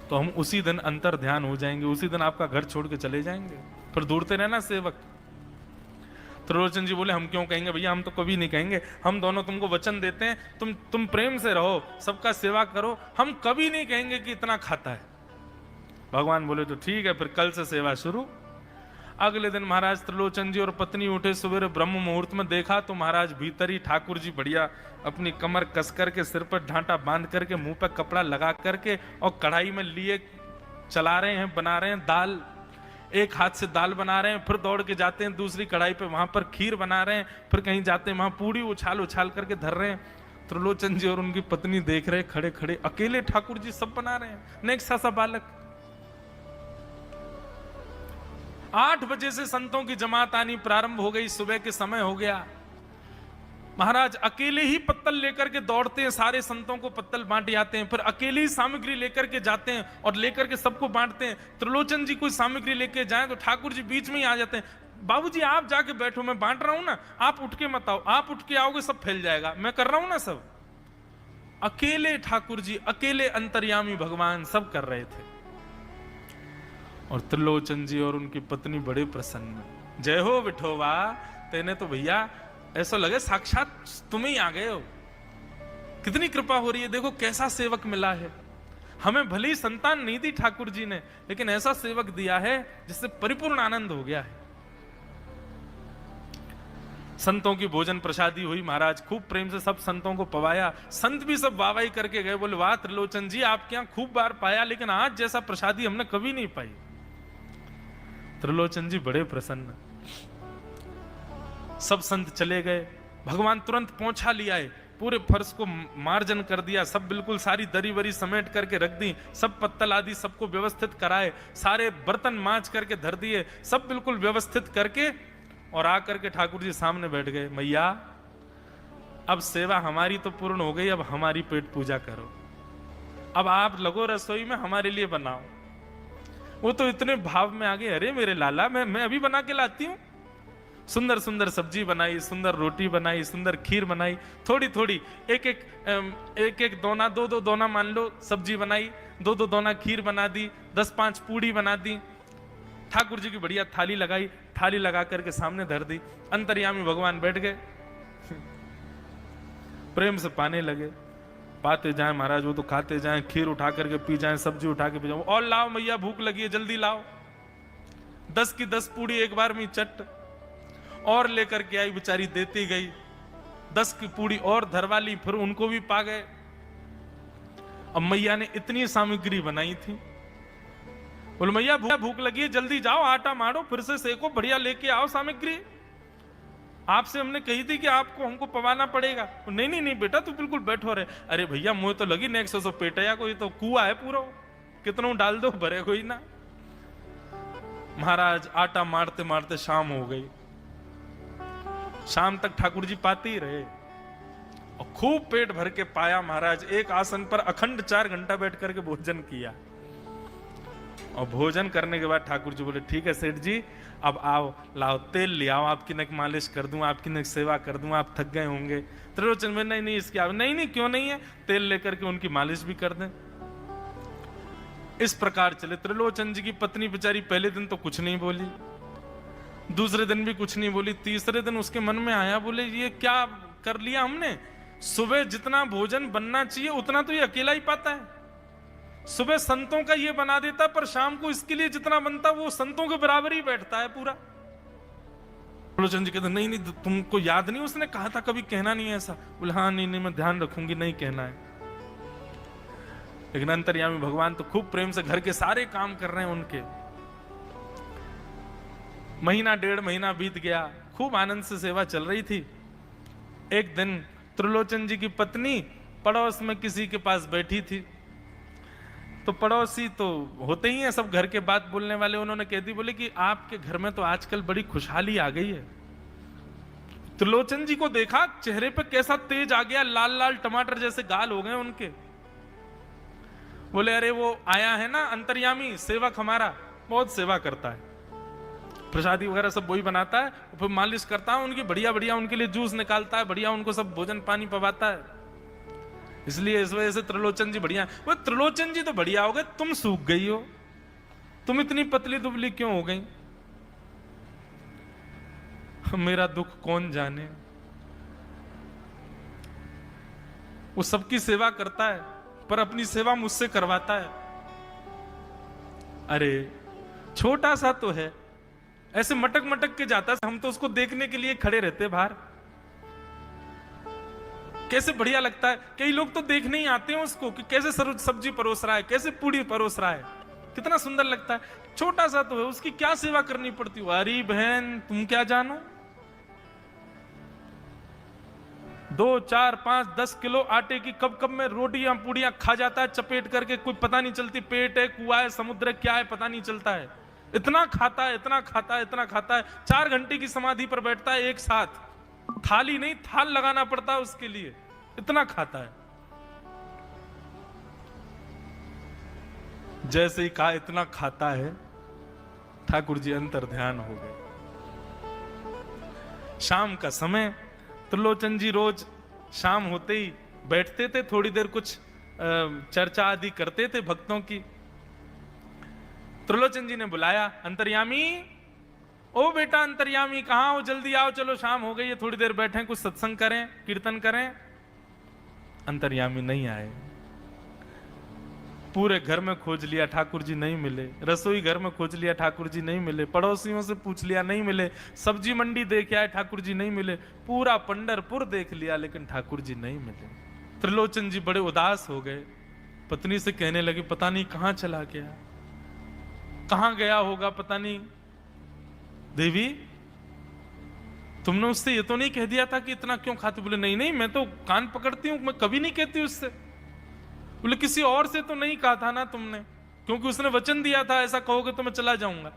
Speaker 1: तो हम उसी दिन अंतर ध्यान हो जाएंगे, उसी दिन आपका घर छोड़ के चले जाएंगे, फिर दूरते रहना सेवक। त्रिलोचन जी बोले हम क्यों कहेंगे भैया, हम तो कभी नहीं कहेंगे, हम दोनों तुमको वचन देते हैं, तुम प्रेम से रहो, सबका सेवा करो, हम कभी नहीं कहेंगे कि इतना खाता है। भगवान बोले तो ठीक है, फिर कल से सेवा शुरू। अगले दिन महाराज त्रिलोचन जी और पत्नी उठे सवेरे ब्रह्म मुहूर्त में, देखा तो महाराज भीतर ही ठाकुर जी बढ़िया अपनी कमर कस करके, सिर पर ढांटा बांध करके, मुंह पर कपड़ा लगा करके, और कढ़ाई में लिए चला रहे हैं, बना रहे हैं दाल। एक हाथ से दाल बना रहे हैं, फिर दौड़ के जाते हैं दूसरी कढ़ाई पे, वहां पर खीर बना रहे हैं, फिर कहीं जाते हैं वहां पूड़ी उछाल उछाल करके धर रहे हैं। त्रिलोचन जी और उनकी पत्नी देख रहे खड़े खड़े, अकेले ठाकुर जी सब बना रहे हैं, नेक सा बालक। 8 बजे से संतों की जमात आनी प्रारंभ हो गई, सुबह के समय हो गया। महाराज अकेले ही पत्तल लेकर के दौड़ते हैं, सारे संतों को पत्तल बांटे आते हैं, फिर अकेले ही सामग्री लेकर के जाते हैं और लेकर के सबको बांटते हैं। त्रिलोचन जी कोई सामग्री लेके जाएं तो ठाकुर जी बीच में ही आ जाते हैं, बाबूजी आप जाके बैठो, मैं बांट रहा हूं ना, आप उठ के मत आओ, आप उठ के आओगे सब फैल जाएगा, मैं कर रहा हूं ना सब। अकेले ठाकुर जी, अकेले अंतर्यामी भगवान सब कर रहे थे। और त्रिलोचन जी और उनकी पत्नी बड़े प्रसन्न, जय हो विठोबा, तेने तो भैया ऐसा लगे साक्षात तुम ही आ गए हो, कितनी कृपा हो रही है, देखो कैसा सेवक मिला है, हमें भली संतान नहीं दी ठाकुर जी ने, लेकिन ऐसा सेवक दिया है जिससे परिपूर्ण आनंद हो गया है। संतों की भोजन प्रसादी हुई, महाराज खूब प्रेम से सब संतों को पवाया। संत भी सब वाहवाही करके गए, बोले वाह त्रिलोचन जी आपके यहां खूब बार पाया, लेकिन आज जैसा प्रसादी हमने कभी नहीं पाई। त्रिलोचन जी बड़े प्रसन्न। सब संत चले गए, भगवान तुरंत पहुंचा लिया है, पूरे फर्श को मार्जन कर दिया, सब बिल्कुल सारी दरी वरी समेट करके रख दी, सब पत्तल आदि सबको व्यवस्थित कराए, सारे बर्तन मांज करके धर दिए, सब बिल्कुल व्यवस्थित करके और आकर के ठाकुर जी सामने बैठ गए। मैया अब सेवा हमारी तो पूर्ण हो गई, अब हमारी पेट पूजा करो, अब आप लगो रसोई में, हमारे लिए बनाओ। वो तो इतने भाव में आ गए, अरे मेरे लाला मैं अभी बना के लाती हूं। सुंदर सुंदर सब्जी बनाई, सुंदर रोटी बनाई, सुंदर खीर बनाई, थोड़ी थोड़ी एक एक दोना, दो दोना मान लो सब्जी बनाई, दो दोना खीर बना दी, 10-5 पूड़ी बना दी, ठाकुर जी की बढ़िया थाली लगाई, थाली लगा करके सामने धर दी। अंतर्यामी भगवान बैठ गए, प्रेम से पाने लगे, पाते जाए महाराज, वो तो खाते जाए, खीर उठा करके पी जाए, सब्जी उठा के पी जाए, और लाओ मैया भूख लगी है जल्दी लाओ। 10 की 10 पूड़ी एक बार में चट और लेकर के आई, बेचारी देती गई, 10 की पूड़ी और धरवा ली, फिर उनको भी पा गए। अब मैया ने इतनी सामग्री बनाई थी, बोले मैया भूख लगी है जल्दी जाओ, आटा मारो, फिर से सेको, बढ़िया लेके आओ सामग्री, आपसे हमने कही थी कि आपको हमको पवाना पड़ेगा। नहीं नहीं नहीं बेटा तू बिल्कुल बैठो रहे। अरे भैया मुझे तो लगी नेक्स्ट सौ पेटया, कोई तो कुआ है पूरा, कितना डाल दो भरे कोई ना। महाराज आटा मारते मारते शाम हो गई, शाम तक ठाकुर जी पाते ही रहे और खूब पेट भर के पाया। महाराज एक आसन पर अखंड 4 घंटा बैठ करके भोजन किया, और भोजन करने के बाद ठाकुर जी बोले ठीक है सेठ जी अब आओ, लाओ तेल ले आओ, आपकी नक मालिश कर दूं, आपकी नक सेवा कर दूं, आप थक गए होंगे। त्रिलोचन में नहीं नहीं इसकी नहीं नहीं क्यों नहीं है, तेल लेकर के उनकी मालिश भी कर दें। इस प्रकार चले। त्रिलोचन जी की पत्नी बेचारी पहले दिन तो कुछ नहीं बोली, दूसरे दिन भी कुछ नहीं बोली, तीसरे दिन उसके मन में आया, बोले ये क्या कर लिया हमने, सुबह जितना भोजन बनना चाहिए उतना तो ये अकेला ही पाता है, सुबह संतों का ये बना देता, पर शाम को इसके लिए जितना बनता वो संतों के बराबर ही बैठता है पूरा। त्रिलोचन जी कहते नहीं नहीं तुमको याद नहीं उसने कहा था कभी कहना नहीं है ऐसा। बोले हाँ नहीं नहीं मैं ध्यान रखूंगी, नहीं कहना है। लेकिन अंतर्यामी भगवान तो खूब प्रेम से घर के सारे काम कर रहे हैं उनके। महीना 1.5 महीना बीत गया, खूब आनंद से सेवा चल रही थी। एक दिन त्रिलोचन जी की पत्नी पड़ोस में किसी के पास बैठी थी, तो पड़ोसी तो होते ही हैं सब घर के बात बोलने वाले, उन्होंने कह दी बोले कि आपके घर में तो आजकल बड़ी खुशहाली आ गई है। त्रिलोचन जी को देखा, चेहरे पे कैसा तेज आ गया, लाल लाल टमाटर जैसे गाल हो गए उनके। बोले अरे वो आया है ना अंतर्यामी सेवक हमारा, बहुत सेवा करता है, प्रसादी वगैरह सब वही बनाता है, फिर मालिश करता है उनकी, बढ़िया बढ़िया उनके लिए जूस निकालता है, बढ़िया उनको सब भोजन पानी पवाता है, इसलिए इस वजह से त्रिलोचन जी बढ़िया। वो त्रिलोचन जी तो बढ़िया हो गए, तुम सूख गई हो, तुम इतनी पतली दुबली क्यों हो गई, मेरा दुख कौन जाने। वो सबकी सेवा करता है पर अपनी सेवा मुझसे करवाता है। अरे छोटा सा तो है, ऐसे मटक मटक के जाता है, हम तो उसको देखने के लिए खड़े रहते बाहर, कैसे बढ़िया लगता है। कई लोग तो देखने ही आते हैं उसको कि कैसे सब्जी परोस रहा है, कैसे पूड़ी परोस रहा है, कितना सुंदर लगता है। छोटा सा तो है, उसकी क्या सेवा करनी पड़ती है। अरे बहन तुम क्या जानो, 2, 4, 5, 10 किलो आटे की कब कब में रोटियां पूड़ियां खा जाता है चपेट करके, कोई पता नहीं चलती, पेट है कुआ है समुद्र है क्या है पता नहीं चलता है, इतना खाता है इतना खाता है इतना खाता है। 4 घंटे की समाधि पर बैठता है एक साथ, थाली नहीं थाल लगाना पड़ता है उसके लिए, इतना खाता है। जैसे ही कहा इतना खाता है, ठाकुर जी अंतर ध्यान हो गए। शाम का समय, त्रिलोचन जी रोज शाम होते ही बैठते थे, थोड़ी देर कुछ चर्चा आदि करते थे भक्तों की। त्रिलोचन जी ने बुलाया, अंतर्यामी, ओ बेटा अंतर्यामी कहां हो, जल्दी आओ, चलो शाम हो गई है, थोड़ी देर बैठे कुछ सत्संग करें कीर्तन करें। अंतर्यामी नहीं आए। पूरे घर में खोज लिया, ठाकुर जी नहीं मिले। रसोई घर में खोज लिया, ठाकुर जी नहीं मिले। पड़ोसियों से पूछ लिया, नहीं मिले। सब्जी मंडी देख आए, ठाकुर जी नहीं मिले। पूरा पंढरपुर देख लिया, लेकिन ठाकुर जी नहीं मिले। त्रिलोचन जी बड़े उदास हो गए। पत्नी से कहने लगे, पता नहीं कहां चला गया, कहां गया होगा, पता नहीं। देवी, तुमने उससे ये तो नहीं कह दिया था कि इतना क्यों खाते? बोले नहीं नहीं, मैं तो कान पकड़ती हूं, मैं कभी नहीं कहती उससे। बोले किसी और से तो नहीं कहा था ना तुमने, क्योंकि उसने वचन दिया था ऐसा कहोगे तो मैं चला जाऊंगा।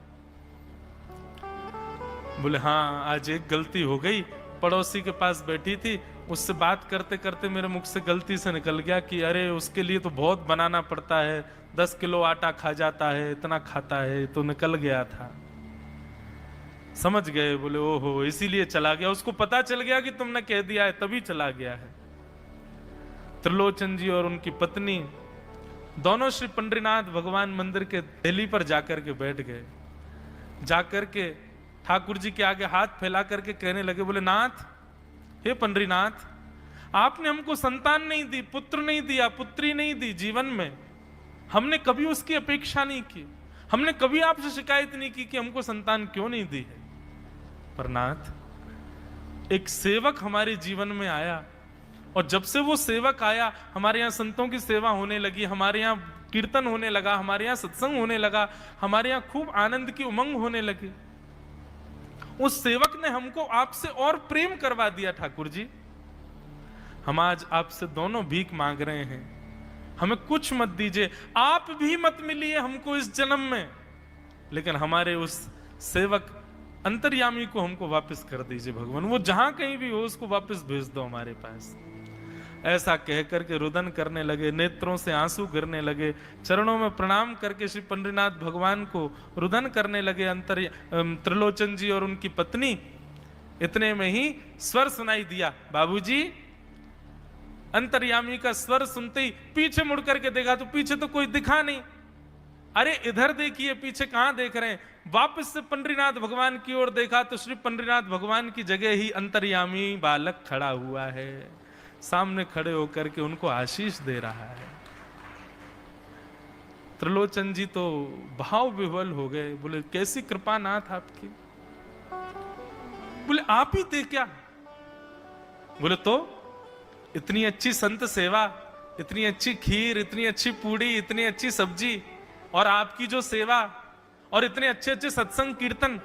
Speaker 1: बोले हाँ, आज एक गलती हो गई। पड़ोसी के पास बैठी थी, उससे बात करते करते मेरे मुख से गलती से निकल गया कि अरे उसके लिए तो बहुत बनाना पड़ता है, 10 किलो आटा खा जाता है, इतना खाता है, तो निकल गया था। समझ गए? बोले ओहो, इसीलिए चला गया। उसको पता चल गया कि तुमने कह दिया है, तभी चला गया है। त्रिलोचन जी और उनकी पत्नी दोनों श्री पंडरीनाथ भगवान मंदिर के देहली पर जाकर के बैठ गए। जाकर के ठाकुर जी के आगे हाथ फैला करके कहने लगे, बोले नाथ, हे पंडरीनाथ, आपने हमको संतान नहीं दी, पुत्र नहीं दिया, पुत्री नहीं दी जीवन में। हमने कभी उसकी अपेक्षा नहीं की, हमने कभी आपसे शिकायत नहीं की कि हमको संतान क्यों नहीं दी है। पर नाथ, एक सेवक हमारे जीवन में आया, और जब से वो सेवक आया, हमारे यहाँ संतों की सेवा होने लगी, हमारे यहाँ कीर्तन होने लगा, हमारे यहाँ सत्संग होने लगा, हमारे यहाँ खूब आनंद की उमंग होने लगी। उस सेवक ने हमको आपसे और प्रेम करवा दिया। ठाकुर जी, हम आज आपसे दोनों भीख मांग रहे हैं, हमें कुछ मत दीजिए, आप भी मत मिलिए हमको इस जन्म में, लेकिन हमारे उस सेवक अंतर्यामी को हमको वापस कर दीजिए भगवान। वो जहां कहीं भी हो उसको वापस भेज दो हमारे पास। ऐसा कहकर के रुदन करने लगे, नेत्रों से आंसू गिरने लगे, चरणों में प्रणाम करके श्री पंडरीनाथ भगवान को रुदन करने लगे त्रिलोचन जी और उनकी पत्नी। इतने में ही स्वर सुनाई दिया, बाबूजी। अंतर्यामी का स्वर सुनते ही पीछे मुड़ करके देखा तो पीछे तो कोई दिखा नहीं। अरे इधर देखिए, पीछे कहां देख रहे हैं? वापस से पंडरीनाथ भगवान की ओर देखा तो श्री पंडरीनाथ भगवान की जगह ही अंतर्यामी बालक खड़ा हुआ है, सामने खड़े होकर के उनको आशीष दे रहा है। त्रिलोचन जी तो भाव विह्वल हो गए। बोले कैसी कृपा नाथ आपकी। बोले आप ही थे क्या? बोले तो इतनी अच्छी संत सेवा, इतनी अच्छी खीर, इतनी अच्छी पूड़ी, इतनी अच्छी सब्जी, और आपकी जो सेवा, और इतने अच्छे अच्छे सत्संग कीर्तन,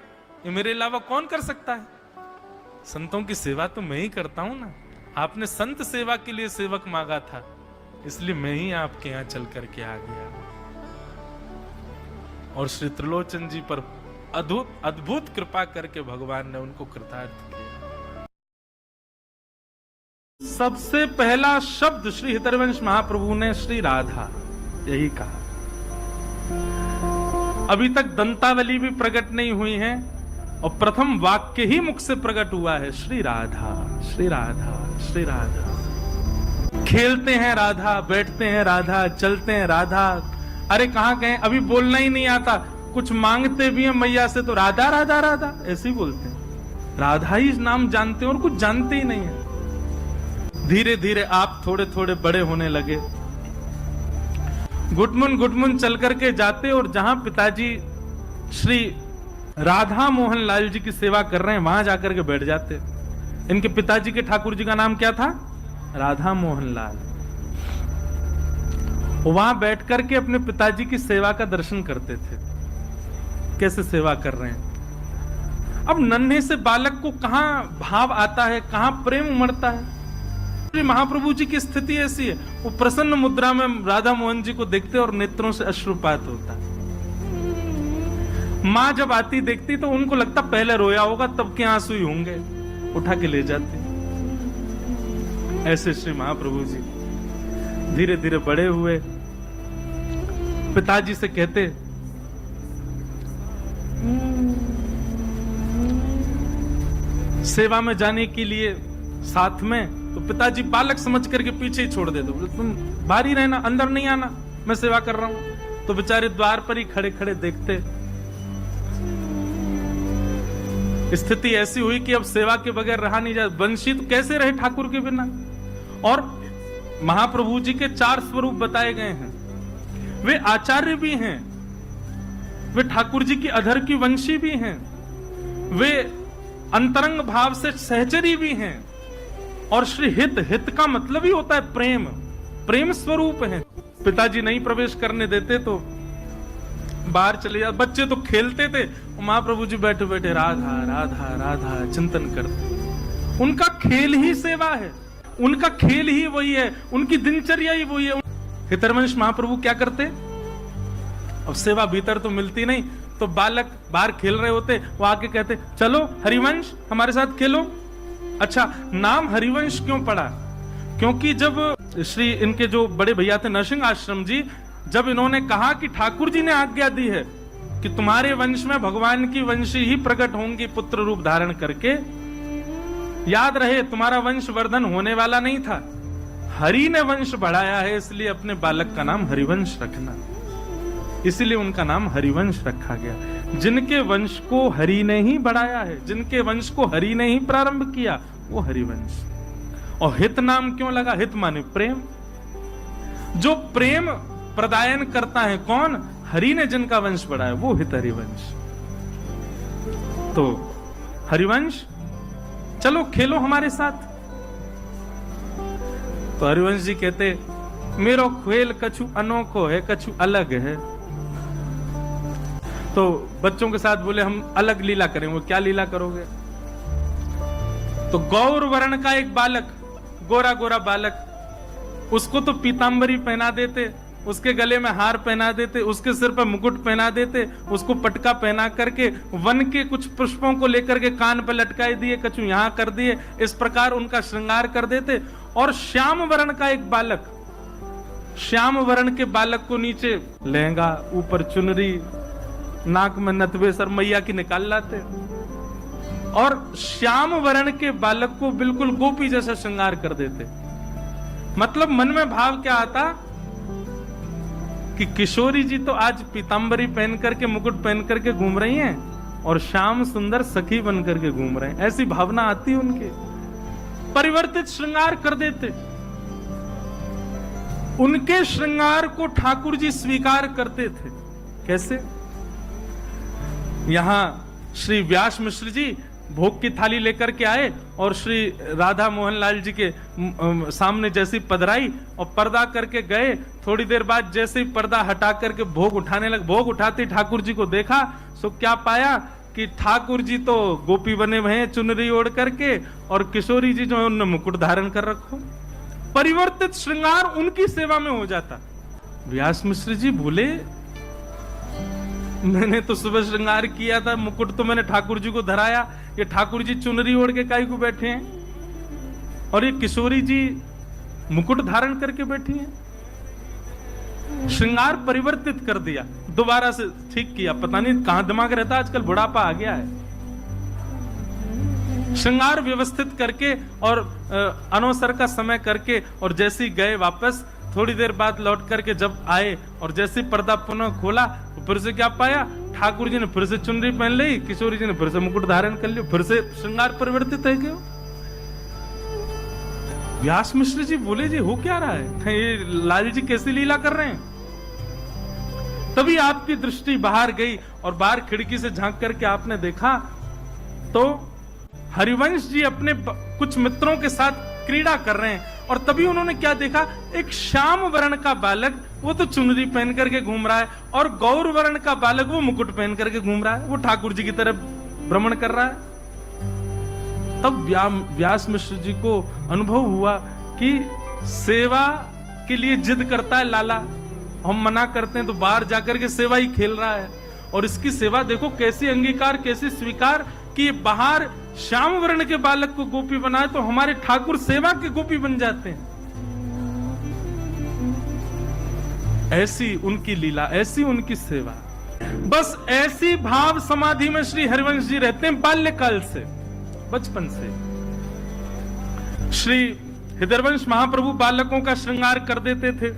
Speaker 1: ये मेरे अलावा कौन कर सकता है? संतों की सेवा तो मैं ही करता हूं ना। आपने संत सेवा के लिए सेवक मांगा था, इसलिए मैं ही आपके यहां चल करके आ गया। और श्री त्रिलोचन जी पर अद्भुत कृपा करके भगवान ने उनको कृतार्थ किया। सबसे पहला शब्द श्री हितरवंश महाप्रभु ने श्री राधा यही कहा। अभी तक दंतावली भी प्रकट नहीं हुई है, और प्रथम वाक्य ही मुख से प्रकट हुआ है, श्री राधा, श्री राधा, श्री राधा। खेलते हैं राधा, बैठते हैं राधा, चलते हैं राधा। अरे कहां गए, अभी बोलना ही नहीं आता, कुछ मांगते भी हैं मैया से तो राधा राधा राधा ऐसे ही बोलते हैं। राधा ही नाम जानते हैं और कुछ जानते ही नहीं है। धीरे धीरे आप थोड़े थोड़े बड़े होने लगे, घुटमुन चल करके जाते, और जहां पिताजी श्री राधा मोहन लाल जी की सेवा कर रहे हैं वहां जाकर के बैठ जाते। इनके पिताजी के ठाकुर जी का नाम क्या था? राधा मोहन लाल। वहां बैठ करके अपने पिताजी की सेवा का दर्शन करते थे, कैसे सेवा कर रहे हैं। अब नन्हे से बालक को कहां भाव आता है, कहां प्रेम उमड़ता है। महाप्रभु जी की स्थिति ऐसी है, वो प्रसन्न मुद्रा में राधा मोहन जी को देखते और नेत्रों से अश्रुपात होता। माँ जब आती देखती तो उनको लगता पहले रोया होगा, तब के आंसू ही होंगे, उठा के ले जाते। ऐसे श्री महाप्रभु जी धीरे धीरे बड़े हुए। पिताजी से कहते, सेवा में जाने के लिए साथ में, तो पिताजी बालक समझ करके पीछे ही छोड़ देते। बोले तुम बाहर ही रहना, अंदर नहीं आना, मैं सेवा कर रहा हूं। तो बेचारे द्वार पर ही खड़े खड़े देखते। स्थिति ऐसी हुई कि अब सेवा के बगैर रहा नहीं जाता। बंशी तो कैसे रहे ठाकुर के बिना। और महाप्रभु जी के 4 स्वरूप बताए गए हैं। वे आचार्य भी हैं, वे ठाकुर जी की अधर की वंशी भी हैं, वे अंतरंग भाव से सहचरी भी हैं। और श्री हित, हित का मतलब ही होता है प्रेम, प्रेम स्वरूप है। पिताजी नहीं प्रवेश करने देते तो बाहर चले जाते, बच्चे तो खेलते थे, महाप्रभु जी बैठे बैठे राधा राधा राधा चिंतन करते। उनका खेल ही सेवा है, उनका खेल ही वही है, उनकी दिनचर्या ही वही है। हितरवंश महाप्रभु क्या करते? अब सेवा भीतर तो मिलती नहीं, तो बालक बाहर खेल रहे होते, वो आके कहते चलो हरिवंश हमारे साथ खेलो। अच्छा, नाम हरिवंश क्यों पड़ा? क्योंकि जब श्री इनके जो बड़े भैया थे नरसिंह आश्रम जी, जब इन्होंने कहा कि ठाकुर जी ने आज्ञा दी है कि तुम्हारे वंश में भगवान की वंशी ही प्रकट होंगी पुत्र रूप धारण करके, याद रहे तुम्हारा वंश वर्धन होने वाला नहीं था, हरि ने वंश बढ़ाया है, इसलिए अपने बालक का नाम हरिवंश रखना। इसलिए उनका नाम हरिवंश रखा गया। जिनके वंश को हरि ने ही बढ़ाया है, जिनके वंश को हरि ने ही प्रारंभ किया, वो हरिवंश। और हित नाम क्यों लगा? हित माने प्रेम। जो प्रेम प्रदायन करता है कौन? हरि ने जिनका वंश बढ़ाया, वो हित हरिवंश। तो हरिवंश चलो खेलो हमारे साथ। तो हरिवंश जी कहते मेरो खेल कछु अनोखो है, कछु अलग है। तो बच्चों के साथ बोले हम अलग लीला करेंगे। वो क्या लीला करोगे? तो गौर वर्ण का एक बालक, गोरा गोरा बालक, उसको तो पीतांबरी पहना देते, उसके गले में हार पहना देते, उसके सिर पर मुकुट पहना देते, उसको पटका पहना करके वन के कुछ पुष्पों को लेकर के कान पर लटकाए दिए, कछु यहां कर दिए, इस प्रकार उनका श्रृंगार कर देते। और श्याम वर्ण का एक बालक, श्याम वर्ण के बालक को नीचे लहंगा, ऊपर चुनरी, नाक में नथवे सर मैया की निकाल लाते। और श्याम वर्ण के बालक को बिल्कुल गोपी जैसा श्रृंगार कर देते। मतलब मन में भाव क्या आता कि किशोरी जी तो आज पीतांबरी पहन करके, मुकुट पहन करके घूम रही हैं और श्याम सुंदर सखी बन करके घूम रहे हैं, ऐसी भावना आती उनके। परिवर्तित श्रृंगार कर देते। उनके श्रृंगार को ठाकुर जी स्वीकार करते थे। कैसे? यहां श्री व्यास मिश्र जी भोग की थाली लेकर के आए और श्री राधा मोहन लाल जी के सामने जैसी पधराई और पर्दा करके गए। थोड़ी देर बाद जैसे ही पर्दा हटा करके भोग उठाने लगे, भोग उठाते ठाकुर जी को देखा, सो क्या पाया कि ठाकुर जी तो गोपी बने हुए हैं चुनरी ओढ़ करके, और किशोरी जी जो है उन्होंने मुकुट धारण कर रखो। परिवर्तित श्रृंगार उनकी सेवा में हो जाता। व्यास मिश्र जी बोले मैंने तो सुबह श्रृंगार किया था, मुकुट तो मैंने ठाकुर जी को धराया, ये ठाकुर जी चुनरी ओढ़ के काहे को बैठे हैं, और ये किशोरी जी मुकुट धारण करके बैठी हैं। श्रृंगार परिवर्तित कर दिया, दोबारा से ठीक किया। पता नहीं कहां दिमाग रहता, आजकल बुढ़ापा आ गया है। श्रृंगार व्यवस्थित करके और अनवसर का समय करके, और जैसे ही गए वापस, थोड़ी देर बाद लौट करके जब आए और जैसे पर्दा पुनः खोला तो फिर से क्या पाया, ठाकुर जी ने फिर से चुनरी पहन ली, किशोरी जी ने फिर से मुकुट धारण कर लिया, फिर से श्रृंगार परिवर्तित है क्यों? व्यास मिश्र जी बोले जी हो क्या रहा है, ये लाल जी कैसी लीला कर रहे हैं? तभी आपकी दृष्टि बाहर गई और बाहर खिड़की से झांक करके आपने देखा तो हरिवंश जी अपने कुछ मित्रों के साथ क्रीड़ा कर रहे हैं, और तभी उन्होंने क्या देखा, एक श्याम वर्ण का बालक वो तो चुनरी पहन करके घूम रहा है, और गौर वर्ण का बालक वो मुकुट पहन करके घूम रहा है, वो ठाकुर जी की तरफ भ्रमण कर रहा है। तब व्यास मिश्र जी को अनुभव हुआ कि सेवा के लिए जिद करता है लाला, हम मना करते हैं तो बाहर जाकर के सेवा ही खेल रहा है, और इसकी सेवा देखो कैसी अंगीकार, कैसी स्वीकार कि बाहर श्याम वर्ण के बालक को गोपी बनाए तो हमारे ठाकुर सेवा के गोपी बन जाते हैं। ऐसी उनकी लीला, ऐसी उनकी सेवा। बस ऐसी भाव समाधि में श्री हरिवंश जी रहते हैं बाल्यकाल से, बचपन से। श्री हृदयवंश महाप्रभु बालकों का श्रृंगार कर देते थे।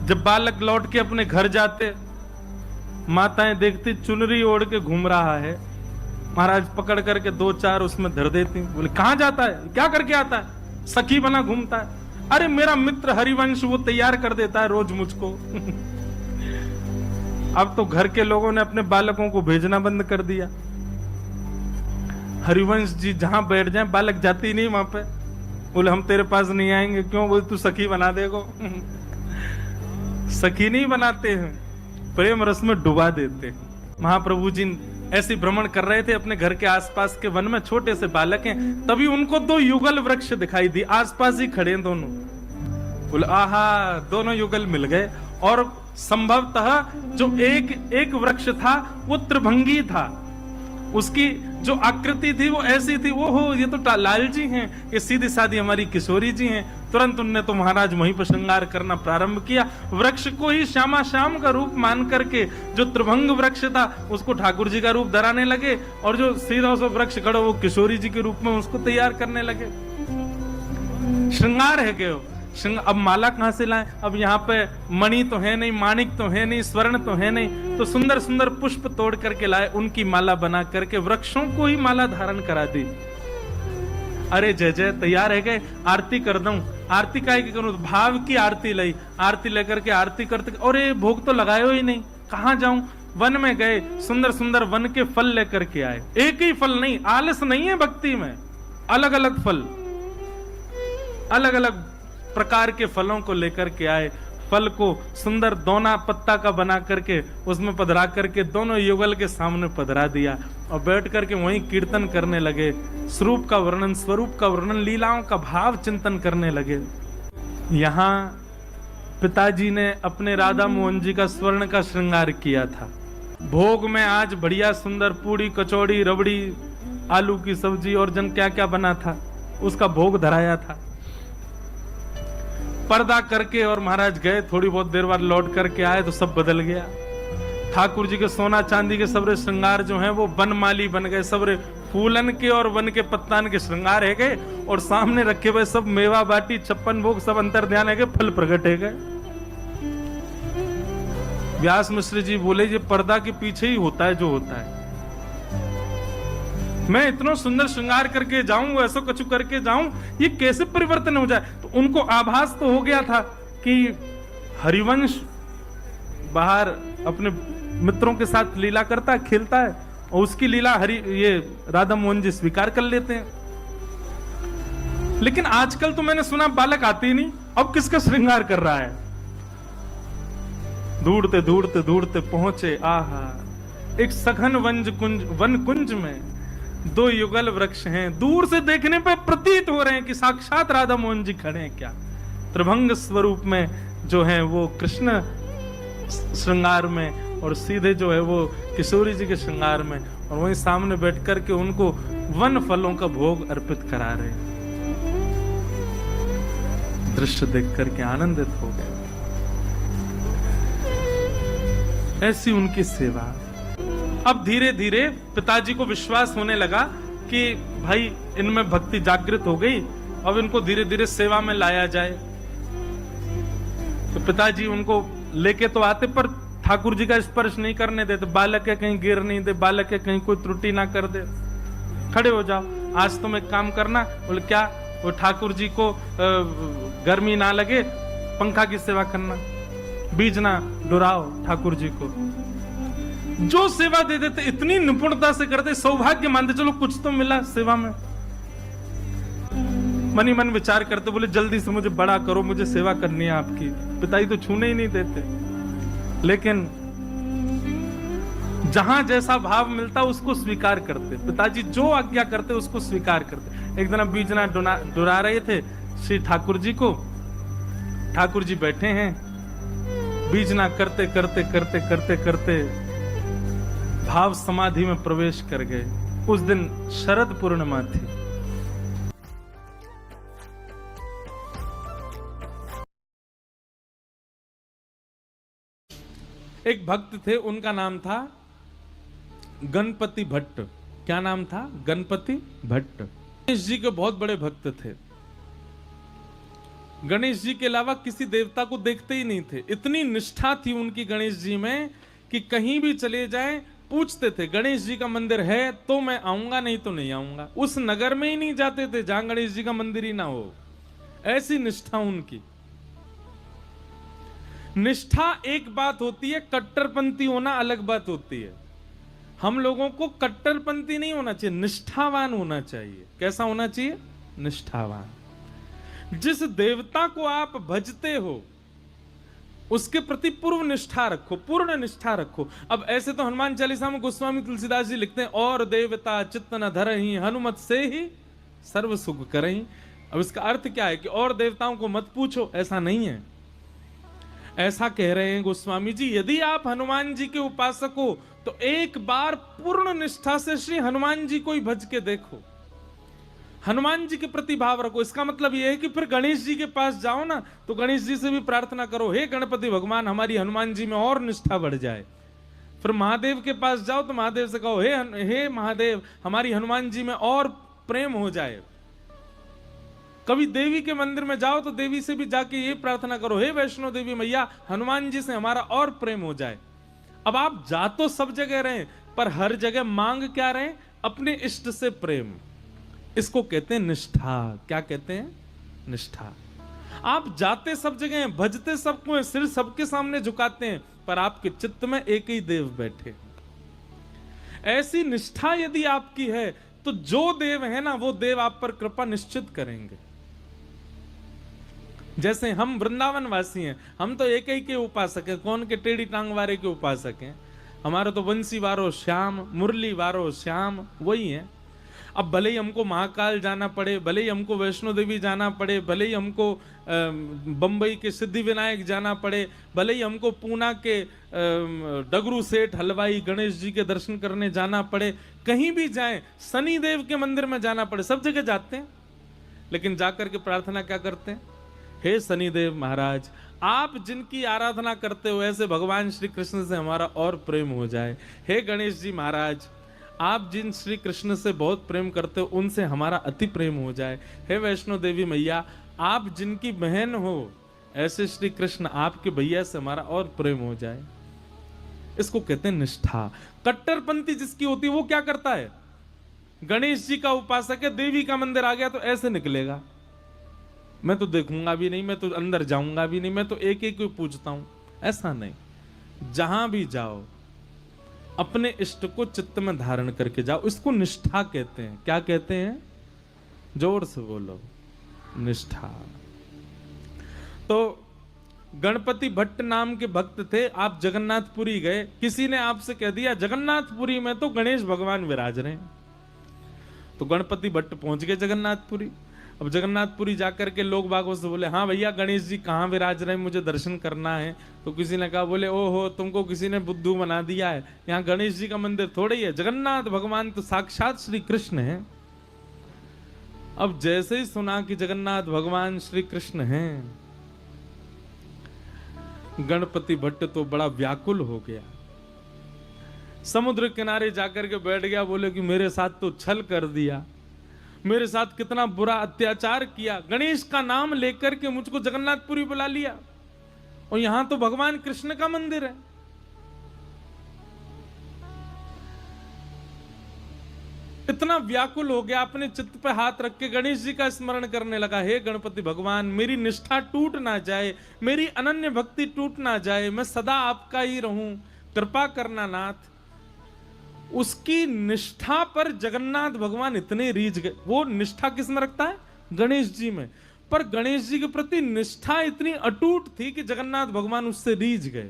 Speaker 1: जब बालक लौट के अपने घर जाते, माताएं देखती चुनरी ओढ़ के घूम रहा है, महाराज पकड़ करके 2-4 उसमें धर देती। बोले कहां जाता है, क्या करके आता है? सखी बना घूमता है। अरे मेरा मित्र हरिवंश वो तैयार कर देता है रोज मुझको। अब तो घर के लोगों ने अपने बालकों को भेजना बंद कर दिया। हरिवंश जी जहां बैठ जाए बालक जाते ही नहीं वहां पे। बोले हम तेरे पास नहीं आएंगे। क्यों? बोले तू सखी बना देगो। सखी नहीं बनाते हैं, प्रेम रस में डुबा देते हैं। महाप्रभु जी ऐसे भ्रमण कर रहे थे अपने घर के आसपास के वन में, छोटे से बालक हैं, तभी उनको दो युगल वृक्ष दिखाई दी, आसपास ही खड़े हैं दोनों। बोले आहा, दोनों युगल मिल गए। और संभवतः जो एक वृक्ष था वो त्रिभंगी था, उसकी जो आकृति थी वो ऐसी थी। वो हो, ये तो लाल जी हैं, ये सीधी सादी हमारी किशोरी जी हैं। तुरंत उनने तो महाराज वहीं पर श्रृंगार करना प्रारंभ किया। वृक्ष को ही श्यामा श्याम का रूप मान करके जो त्रिभंग वृक्ष था उसको ठाकुर जी का रूप धराने लगे, और जो सीधा सा वृक्ष खड़ा वो किशोरी जी के रूप में उसको तैयार करने लगे। श्रृंगार है क्यों? अब माला कहां से लाएं? अब यहाँ पे मणि तो है नहीं, माणिक तो है नहीं, स्वर्ण तो है नहीं, तो सुंदर सुंदर पुष्प तोड़ करके लाए, उनकी माला बना करके वृक्षों को ही माला धारण करा दी। अरे जय जय, तैयार है गए, आरती कर दूं। आरती काहे की करूं? भाव की आरती लाई, आरती लेकर के आरती करते, और ये भोग तो लगाए ही नहीं, कहां जाऊं? वन में गए, सुंदर सुंदर वन के फल लेकर के आए। एक ही फल नहीं, आलस नहीं है भक्ति में, अलग अलग फल, अलग अलग प्रकार के फलों को लेकर के आए। फल को सुंदर दोना पत्ता का बना करके उसमें पधरा करके दोनों युगल के सामने पधरा दिया, और बैठ करके वहीं कीर्तन करने लगे, स्वरूप का वर्णन, स्वरूप का वर्णन, लीलाओं का भाव चिंतन करने लगे। यहाँ पिताजी ने अपने राधा मोहन जी का स्वर्ण का श्रृंगार किया था। भोग में आज बढ़िया सुंदर पूड़ी, कचौड़ी, रबड़ी, आलू की सब्जी और जन क्या क्या बना था, उसका भोग धराया था। पर्दा करके और महाराज गए, थोड़ी बहुत देर बाद लौट करके आए तो सब बदल गया। ठाकुर जी के सोना चांदी के सबरे श्रृंगार जो हैं वो वनमाली बन गए, सबरे फूलन के और वन के पत्तान के श्रृंगार है गए, और सामने रखे हुए सब मेवा बाटी, 56 भोग, सब अंतर ध्यान है गए, फल प्रकट है गए। व्यास मिश्र जी बोले ये पर्दा के पीछे ही होता है जो होता है। मैं इतना सुंदर श्रृंगार करके जाऊं, ऐसा कुछ करके जाऊं, ये कैसे परिवर्तन हो जाए? तो उनको आभास तो हो गया था कि हरिवंश बाहर अपने मित्रों के साथ लीला करता है, खेलता है, और उसकी लीला ये राधा मोहन जी स्वीकार कर लेते हैं। लेकिन आजकल तो मैंने सुना बालक आते ही नहीं, अब किसका श्रृंगार कर रहा है? ढूंढते ढूंढते ढूंढते पहुंचे, आहा, एक सघन वन कुंज में दो युगल वृक्ष हैं। दूर से देखने पर प्रतीत हो रहे हैं कि साक्षात राधा मोहन जी खड़े हैं। क्या त्रिभंग स्वरूप में जो है वो कृष्ण श्रृंगार में, और सीधे जो है वो किशोरी जी के श्रृंगार में, और वहीं सामने बैठ कर के उनको वन फलों का भोग अर्पित करा रहे हैं। दृश्य देख करके आनंदित हो गए। ऐसी उनकी सेवा। अब धीरे धीरे पिताजी को विश्वास होने लगा कि भाई इनमें भक्ति जागृत हो गई, अब इनको धीरे धीरे सेवा में लाया जाए। तो पिताजी उनको लेके तो आते, पर ठाकुर जी का स्पर्श नहीं करने देते। बालक है कहीं गिर नहीं दे, बालक है कहीं कोई त्रुटि ना कर दे, खड़े हो जाओ, आज तुम एक काम करना। बोले क्या? वो ठाकुर जी को गर्मी ना लगे, पंखा की सेवा करना, बीज ना डुराओ ठाकुर जी को। जो सेवा दे देते इतनी निपुणता से करते, सौभाग्य मानते, चलो कुछ तो मिला सेवा में। मन ही मन विचार करते, बोले जल्दी से मुझे बड़ा करो, मुझे सेवा करनी है आपकी। पिताजी तो छूने ही नहीं देते, लेकिन जहां जैसा भाव मिलता उसको स्वीकार करते। पिताजी जो आज्ञा करते उसको स्वीकार करते। एक दिन अब बीजना डुरा रहे थे श्री ठाकुर जी को। ठाकुर जी बैठे हैं, बीजना करते करते करते करते करते भाव समाधि में प्रवेश कर गए। उस दिन शरद पूर्णिमा थी। एक भक्त थे, उनका नाम था गणपति भट्ट। क्या नाम था? गणपति भट्ट। गणेश जी के बहुत बड़े भक्त थे। गणेश जी के अलावा किसी देवता को देखते ही नहीं थे। इतनी निष्ठा थी उनकी गणेश जी में कि कहीं भी चले जाएं पूछते थे गणेश जी का मंदिर है तो मैं आऊंगा, नहीं तो नहीं आऊंगा। उस नगर में ही नहीं जाते थे जहां गणेश जी का मंदिर ही ना हो। ऐसी निष्ठा उनकी। निष्ठा एक बात होती है, कट्टरपंथी होना अलग बात होती है। हम लोगों को कट्टरपंथी नहीं होना चाहिए, निष्ठावान होना चाहिए। कैसा होना चाहिए? निष्ठावान। जिस देवता को आप भजते हो उसके प्रति पूर्व निष्ठा रखो, पूर्ण निष्ठा रखो। अब ऐसे तो हनुमान चालीसा में गोस्वामी तुलसीदास जी लिखते हैं, और देवता चित्त न धरहि हनुमत से ही सर्व सुख करहि। अब इसका अर्थ क्या है कि और देवताओं को मत पूछो, ऐसा नहीं है। ऐसा कह रहे हैं गोस्वामी जी, यदि आप हनुमान जी के उपासक हो तो एक बार पूर्ण निष्ठा से श्री हनुमान जी को ही भज के देखो, हनुमान जी के प्रति भाव रखो। इसका मतलब यह है कि फिर गणेश जी के पास जाओ ना, तो गणेश जी से भी प्रार्थना करो, हे गणपति भगवान हमारी हनुमान जी में और निष्ठा बढ़ जाए। फिर महादेव के पास जाओ तो महादेव से कहो, हे महादेव हमारी हनुमान जी में और प्रेम हो जाए। कभी देवी के मंदिर में जाओ तो देवी से भी जाके ये प्रार्थना करो, हे वैष्णो देवी मैया हनुमान जी से हमारा और प्रेम हो जाए। अब आप जा तो सब जगह रहे, पर हर जगह मांग क्या रहे? अपने इष्ट से प्रेम। इसको कहते हैं निष्ठा। क्या कहते हैं? निष्ठा। आप जाते सब जगह हैं, भजते सबको हैं, सिर सबके सामने झुकाते हैं, पर आपके चित्त में एक ही देव बैठे। ऐसी निष्ठा यदि आपकी है तो जो देव है ना, वो देव आप पर कृपा निश्चित करेंगे। जैसे हम वृंदावन वासी हैं, हम तो एक ही के उपासक हैं। कौन के? टेढ़ी टांग वाले के उपासक हैं। हमारा तो बंसी वारो श्याम, मुरली वारो श्याम, वही है। अब भले ही हमको महाकाल जाना पड़े, भले ही हमको वैष्णो देवी जाना पड़े, भले ही हमको बंबई के सिद्धि विनायक जाना पड़े, भले ही हमको पूना के डगरू सेठ हलवाई गणेश जी के दर्शन करने जाना पड़े, कहीं भी जाएं, शनि देव के मंदिर में जाना पड़े, सब जगह जाते हैं। लेकिन जाकर के प्रार्थना क्या करते हैं? हे शनिदेव महाराज, आप जिनकी आराधना करते हो ऐसे भगवान श्री कृष्ण से हमारा और प्रेम हो जाए। हे गणेश जी महाराज, आप जिन श्री कृष्ण से बहुत प्रेम करते हो उनसे हमारा अति प्रेम हो जाए। हे वैष्णो देवी मैया, आप जिनकी बहन हो ऐसे श्री कृष्ण आपके भैया से हमारा और प्रेम हो जाए। इसको कहते हैं निष्ठा। कट्टरपंथी जिसकी होती है वो क्या करता है? गणेश जी का उपासक है, देवी का मंदिर आ गया तो ऐसे निकलेगा, मैं तो देखूंगा भी नहीं, मैं तो अंदर जाऊंगा भी नहीं, मैं तो एक एक को पूछता हूं। ऐसा नहीं, जहां भी जाओ अपने इष्ट को चित्त में धारण करके जाओ। इसको निष्ठा कहते हैं। क्या कहते हैं? जोर से बोलो, निष्ठा। तो गणपति भट्ट नाम के भक्त थे, आप जगन्नाथपुरी गए, किसी ने आपसे कह दिया जगन्नाथपुरी में तो गणेश भगवान विराज रहे हैं। तो गणपति भट्ट पहुंच गए जगन्नाथपुरी। अब जगन्नाथपुरी जाकर के लोग बागों से बोले, हाँ भैया गणेश जी कहाँ विराज रहे हैं, मुझे दर्शन करना है। तो किसी ने कहा, बोले ओहो तुमको किसी ने बुद्धू बना दिया है, यहाँ गणेश जी का मंदिर थोड़े ही है, जगन्नाथ भगवान तो साक्षात श्री कृष्ण है। अब जैसे ही सुना कि जगन्नाथ भगवान श्री कृष्ण हैं, गणपति भट्ट तो बड़ा व्याकुल हो गया, समुद्र किनारे जाकर के बैठ गया। बोले कि मेरे साथ तो छल कर दिया, मेरे साथ कितना बुरा अत्याचार किया, गणेश का नाम लेकर के मुझको जगन्नाथपुरी बुला लिया, और यहां तो भगवान कृष्ण का मंदिर है। इतना व्याकुल हो गया, अपने चित्त पे हाथ रख के गणेश जी का स्मरण करने लगा, हे गणपति भगवान मेरी निष्ठा टूट ना जाए, मेरी अनन्य भक्ति टूट ना जाए, मैं सदा आपका ही रहूं, कृपा करना नाथ। उसकी निष्ठा पर जगन्नाथ भगवान इतने रीझ गए। वो निष्ठा किस में रखता है? गणेश जी में। पर गणेश जी के प्रति निष्ठा इतनी अटूट थी कि जगन्नाथ भगवान उससे रीझ गए,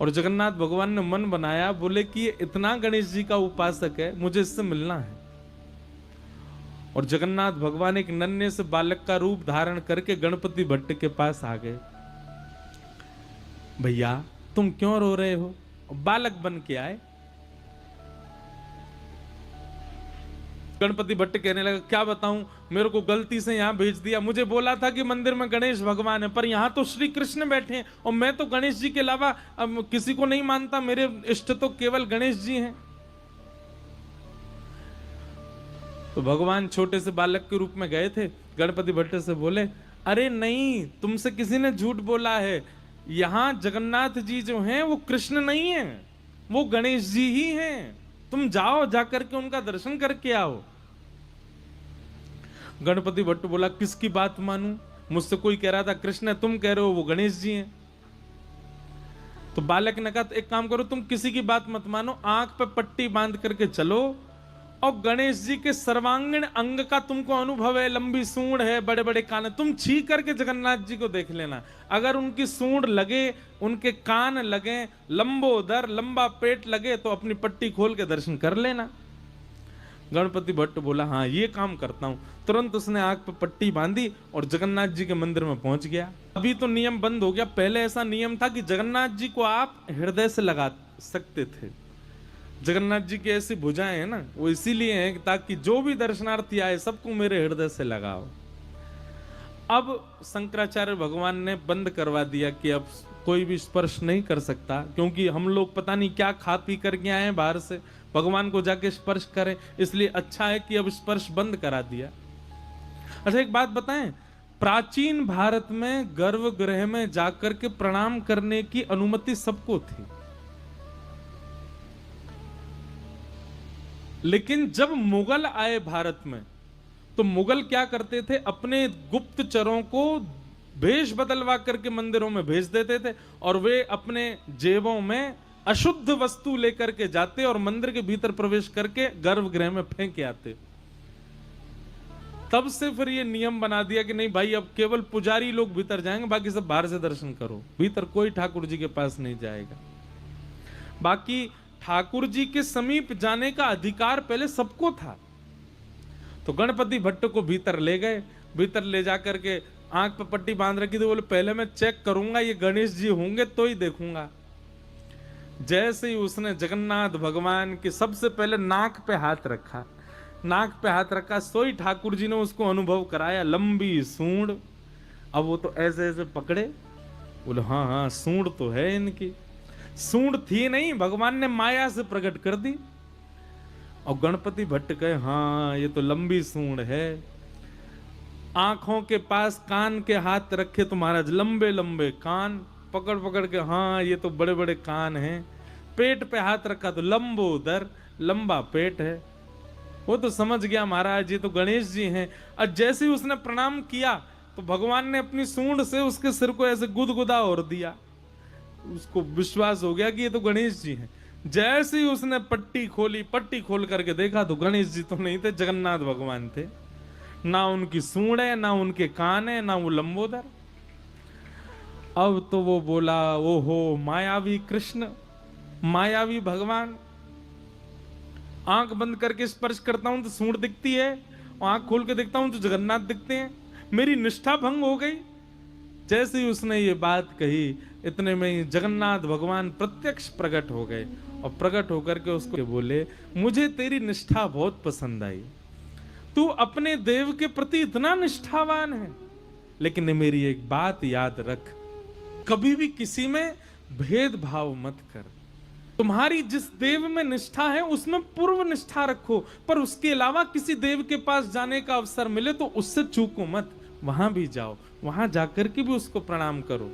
Speaker 1: और जगन्नाथ भगवान ने मन बनाया, बोले कि ये इतना गणेश जी का उपासक है, मुझे इससे मिलना है। और जगन्नाथ भगवान एक नन्हे से बालक का रूप धारण करके गणपति भट्ट के पास आ गए। भैया तुम क्यों रो रहे हो? बालक बन के आए। गणपति भट्ट कहने लगा, क्या बताऊं, मेरे को गलती से यहां भेज दिया, मुझे बोला था कि मंदिर में गणेश भगवान है, पर यहां तो श्री कृष्ण बैठे हैं, और मैं तो गणेश जी के अलावा अब किसी को नहीं मानता, मेरे इष्ट तो केवल गणेश जी हैं। तो भगवान छोटे से बालक के रूप में गए थे, गणपति भट्ट से बोले, अरे नहीं, तुमसे किसी ने झूठ बोला है, यहां जगन्नाथ जी जो हैं वो कृष्ण नहीं है, वो गणेश जी ही हैं, तुम जाओ, जाकर के उनका दर्शन करके आओ। गणपति भट्ट बोला, किसकी बात मानूं? मुझसे कोई कह रहा था कृष्ण तुम कह रहे हो वो गणेश जी हैं। तो बालक ने कहा एक काम करो, तुम किसी की बात मत मानो, आंख पे पट्टी बांध करके चलो और गणेश जी के सर्वांगीण अंग का तुमको अनुभव है, लंबी सूंड है, बड़े बड़े कान है, तुम छी करके जगन्नाथ जी को देख लेना। अगर उनकी सूंड लगे, उनके कान लगे, लंबोदर लंबा पेट लगे तो अपनी पट्टी खोल के दर्शन कर लेना। गणपति भट्ट बोला हाँ ये काम करता हूं। तुरंत उसने आंख पे पट्टी बांधी और जगन्नाथ जी के मंदिर में पहुंच गया। अभी तो नियम बंद हो गया, पहले ऐसा नियम था कि जगन्नाथ जी को आप हृदय से लगा सकते थे। जगन्नाथ जी की ऐसी भुजाएं हैं ना, वो इसीलिए हैं ताकि जो भी दर्शनार्थी आए सबको मेरे हृदय से लगाओ। अब शंकराचार्य भगवान ने बंद करवा दिया कि अब कोई भी स्पर्श नहीं कर सकता, क्योंकि हम लोग पता नहीं क्या खा पी करके आए हैं बाहर से, भगवान को जाके स्पर्श करें, इसलिए अच्छा है कि अब स्पर्श बंद करा दिया। अच्छा एक बात बताएं, प्राचीन भारत में गर्भगृह में जाकर के प्रणाम करने की अनुमति सबको थी, लेकिन जब मुगल आए भारत में तो मुगल क्या करते थे, अपने गुप्तचरों को भेष बदलवा करके मंदिरों में भेज देते थे और वे अपने जेबों में अशुद्ध वस्तु लेकर के जाते और मंदिर के भीतर प्रवेश करके गर्भगृह में फेंक आते। तब से फिर ये नियम बना दिया कि नहीं भाई अब केवल पुजारी लोग भीतर जाएंगे, बाकी सब बाहर से दर्शन करो, भीतर कोई ठाकुर जी के पास नहीं जाएगा। बाकी ठाकुर जी के समीप जाने का अधिकार पहले सबको था। तो गणपति भट्ट को भीतर ले गए, भीतर ले जाकर के आंख पर पट्टी बांध रखी थी, बोले पहले मैं चेक करूंगा ये गणेश जी होंगे तो ही देखूंगा। जैसे ही उसने जगन्नाथ भगवान के सबसे पहले नाक पे हाथ रखा, नाक पे हाथ रखा, सोई ठाकुर जी ने उसको अनुभव कराया, लंबी सूंड। अब वो तो ऐसे ऐसे पकड़े, बोले हाँ हाँ सूंड तो है इनकी। सूंड थी नहीं, भगवान ने माया से प्रकट कर दी। और गणपति भट्ट कहे हाँ ये तो लंबी सूंड है। आंखों के पास कान के हाथ रखे तो महाराज लंबे लंबे कान, पकड़ पकड़ के हाँ ये तो बड़े बड़े कान हैं। पेट पे हाथ रखा तो लंबोदर, लंबा पेट है। वो तो समझ गया महाराज ये तो गणेश जी हैं। और जैसे ही उसने प्रणाम किया तो भगवान ने अपनी सूंड से उसके सिर को ऐसे गुदगुदा और दिया, उसको विश्वास हो गया कि ये तो गणेश जी हैं। जैसे ही उसने पट्टी खोली, पट्टी खोल करके देखा तो गणेश जी तो नहीं थे, जगन्नाथ भगवान थे। ना उनकी सूंड है, ना उनके कान है, ना वो लंबोदर। अब तो वो बोला ओहो मायावी कृष्ण, मायावी भगवान। आंख बंद करके स्पर्श करता हूं तो सूंड दिखती है, आंख खोल के देखता हूं तो जगन्नाथ दिखते हैं, मेरी निष्ठा भंग हो गई। जैसे ही उसने ये बात कही इतने में ही जगन्नाथ भगवान प्रत्यक्ष प्रकट हो गए और प्रकट होकर के उसको बोले मुझे तेरी निष्ठा बहुत पसंद आई, तू अपने देव के प्रति इतना निष्ठावान है, लेकिन मेरी एक बात याद रख, कभी भी किसी में भेदभाव मत कर। तुम्हारी जिस देव में निष्ठा है उसमें पूर्व निष्ठा रखो, पर उसके अलावा किसी देव के पास जाने का अवसर मिले तो उससे चूको मत, वहां भी जाओ, वहां जाकर के भी उसको प्रणाम करो।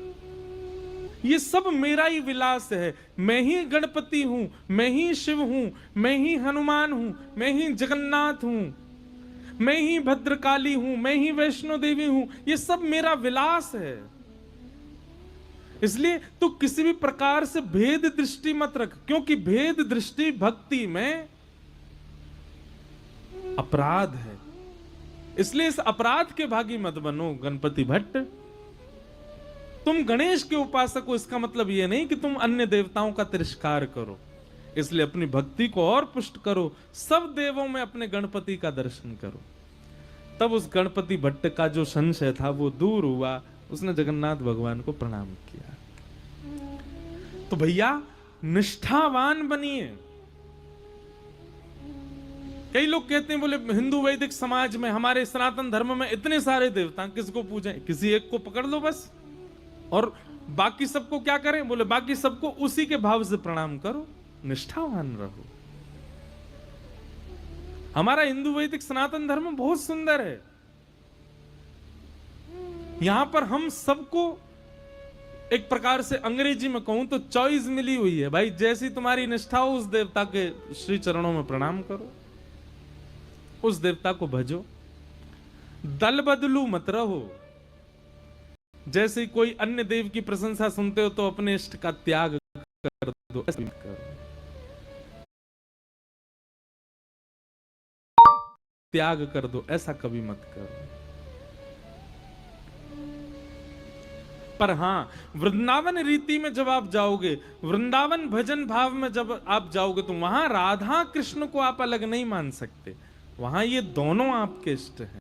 Speaker 1: ये सब मेरा ही विलास है, मैं ही गणपति हूं, मैं ही शिव हूं, मैं ही हनुमान हूं, मैं ही जगन्नाथ हूं, मैं ही भद्रकाली हूं, मैं ही वैष्णो देवी हूं, ये सब मेरा विलास है। इसलिए तू किसी भी प्रकार से भेद दृष्टि मत रख, क्योंकि भेद दृष्टि भक्ति में अपराध है। इसलिए इस अपराध के भागी मत बनो गणपति भट्ट। तुम गणेश के उपासक हो इसका मतलब यह नहीं कि तुम अन्य देवताओं का तिरस्कार करो, इसलिए अपनी भक्ति को और पुष्ट करो, सब देवों में अपने गणपति का दर्शन करो। तब उस गणपति भट्ट का जो संशय था वो दूर हुआ, उसने जगन्नाथ भगवान को प्रणाम किया। तो भैया निष्ठावान बनिए। कई लोग कहते हैं बोले हिंदू वैदिक समाज में, हमारे सनातन धर्म में इतने सारे देवता, किसको पूजें, किसी एक को पकड़ लो बस, और बाकी सबको क्या करें, बोले बाकी सबको उसी के भाव से प्रणाम करो, निष्ठावान रहो। हमारा हिंदू वैदिक सनातन धर्म बहुत सुंदर है। यहां पर हम सबको एक प्रकार से अंग्रेजी में कहूं तो चॉइस मिली हुई है भाई, जैसी तुम्हारी निष्ठा हो उस देवता के श्री चरणों में प्रणाम करो, उस देवता को भजो, दल बदलू मत रहो। जैसे ही कोई अन्य देव की प्रशंसा सुनते हो तो अपने इष्ट का त्याग कर दो, ऐसा मत करो। त्याग कर दो, ऐसा कभी मत करो। पर हां, वृंदावन रीति में जब आप जाओगे, वृंदावन भजन भाव में जब आप जाओगे, तो वहां राधा कृष्ण को आप अलग नहीं मान सकते, वहां ये दोनों आपके इष्ट हैं।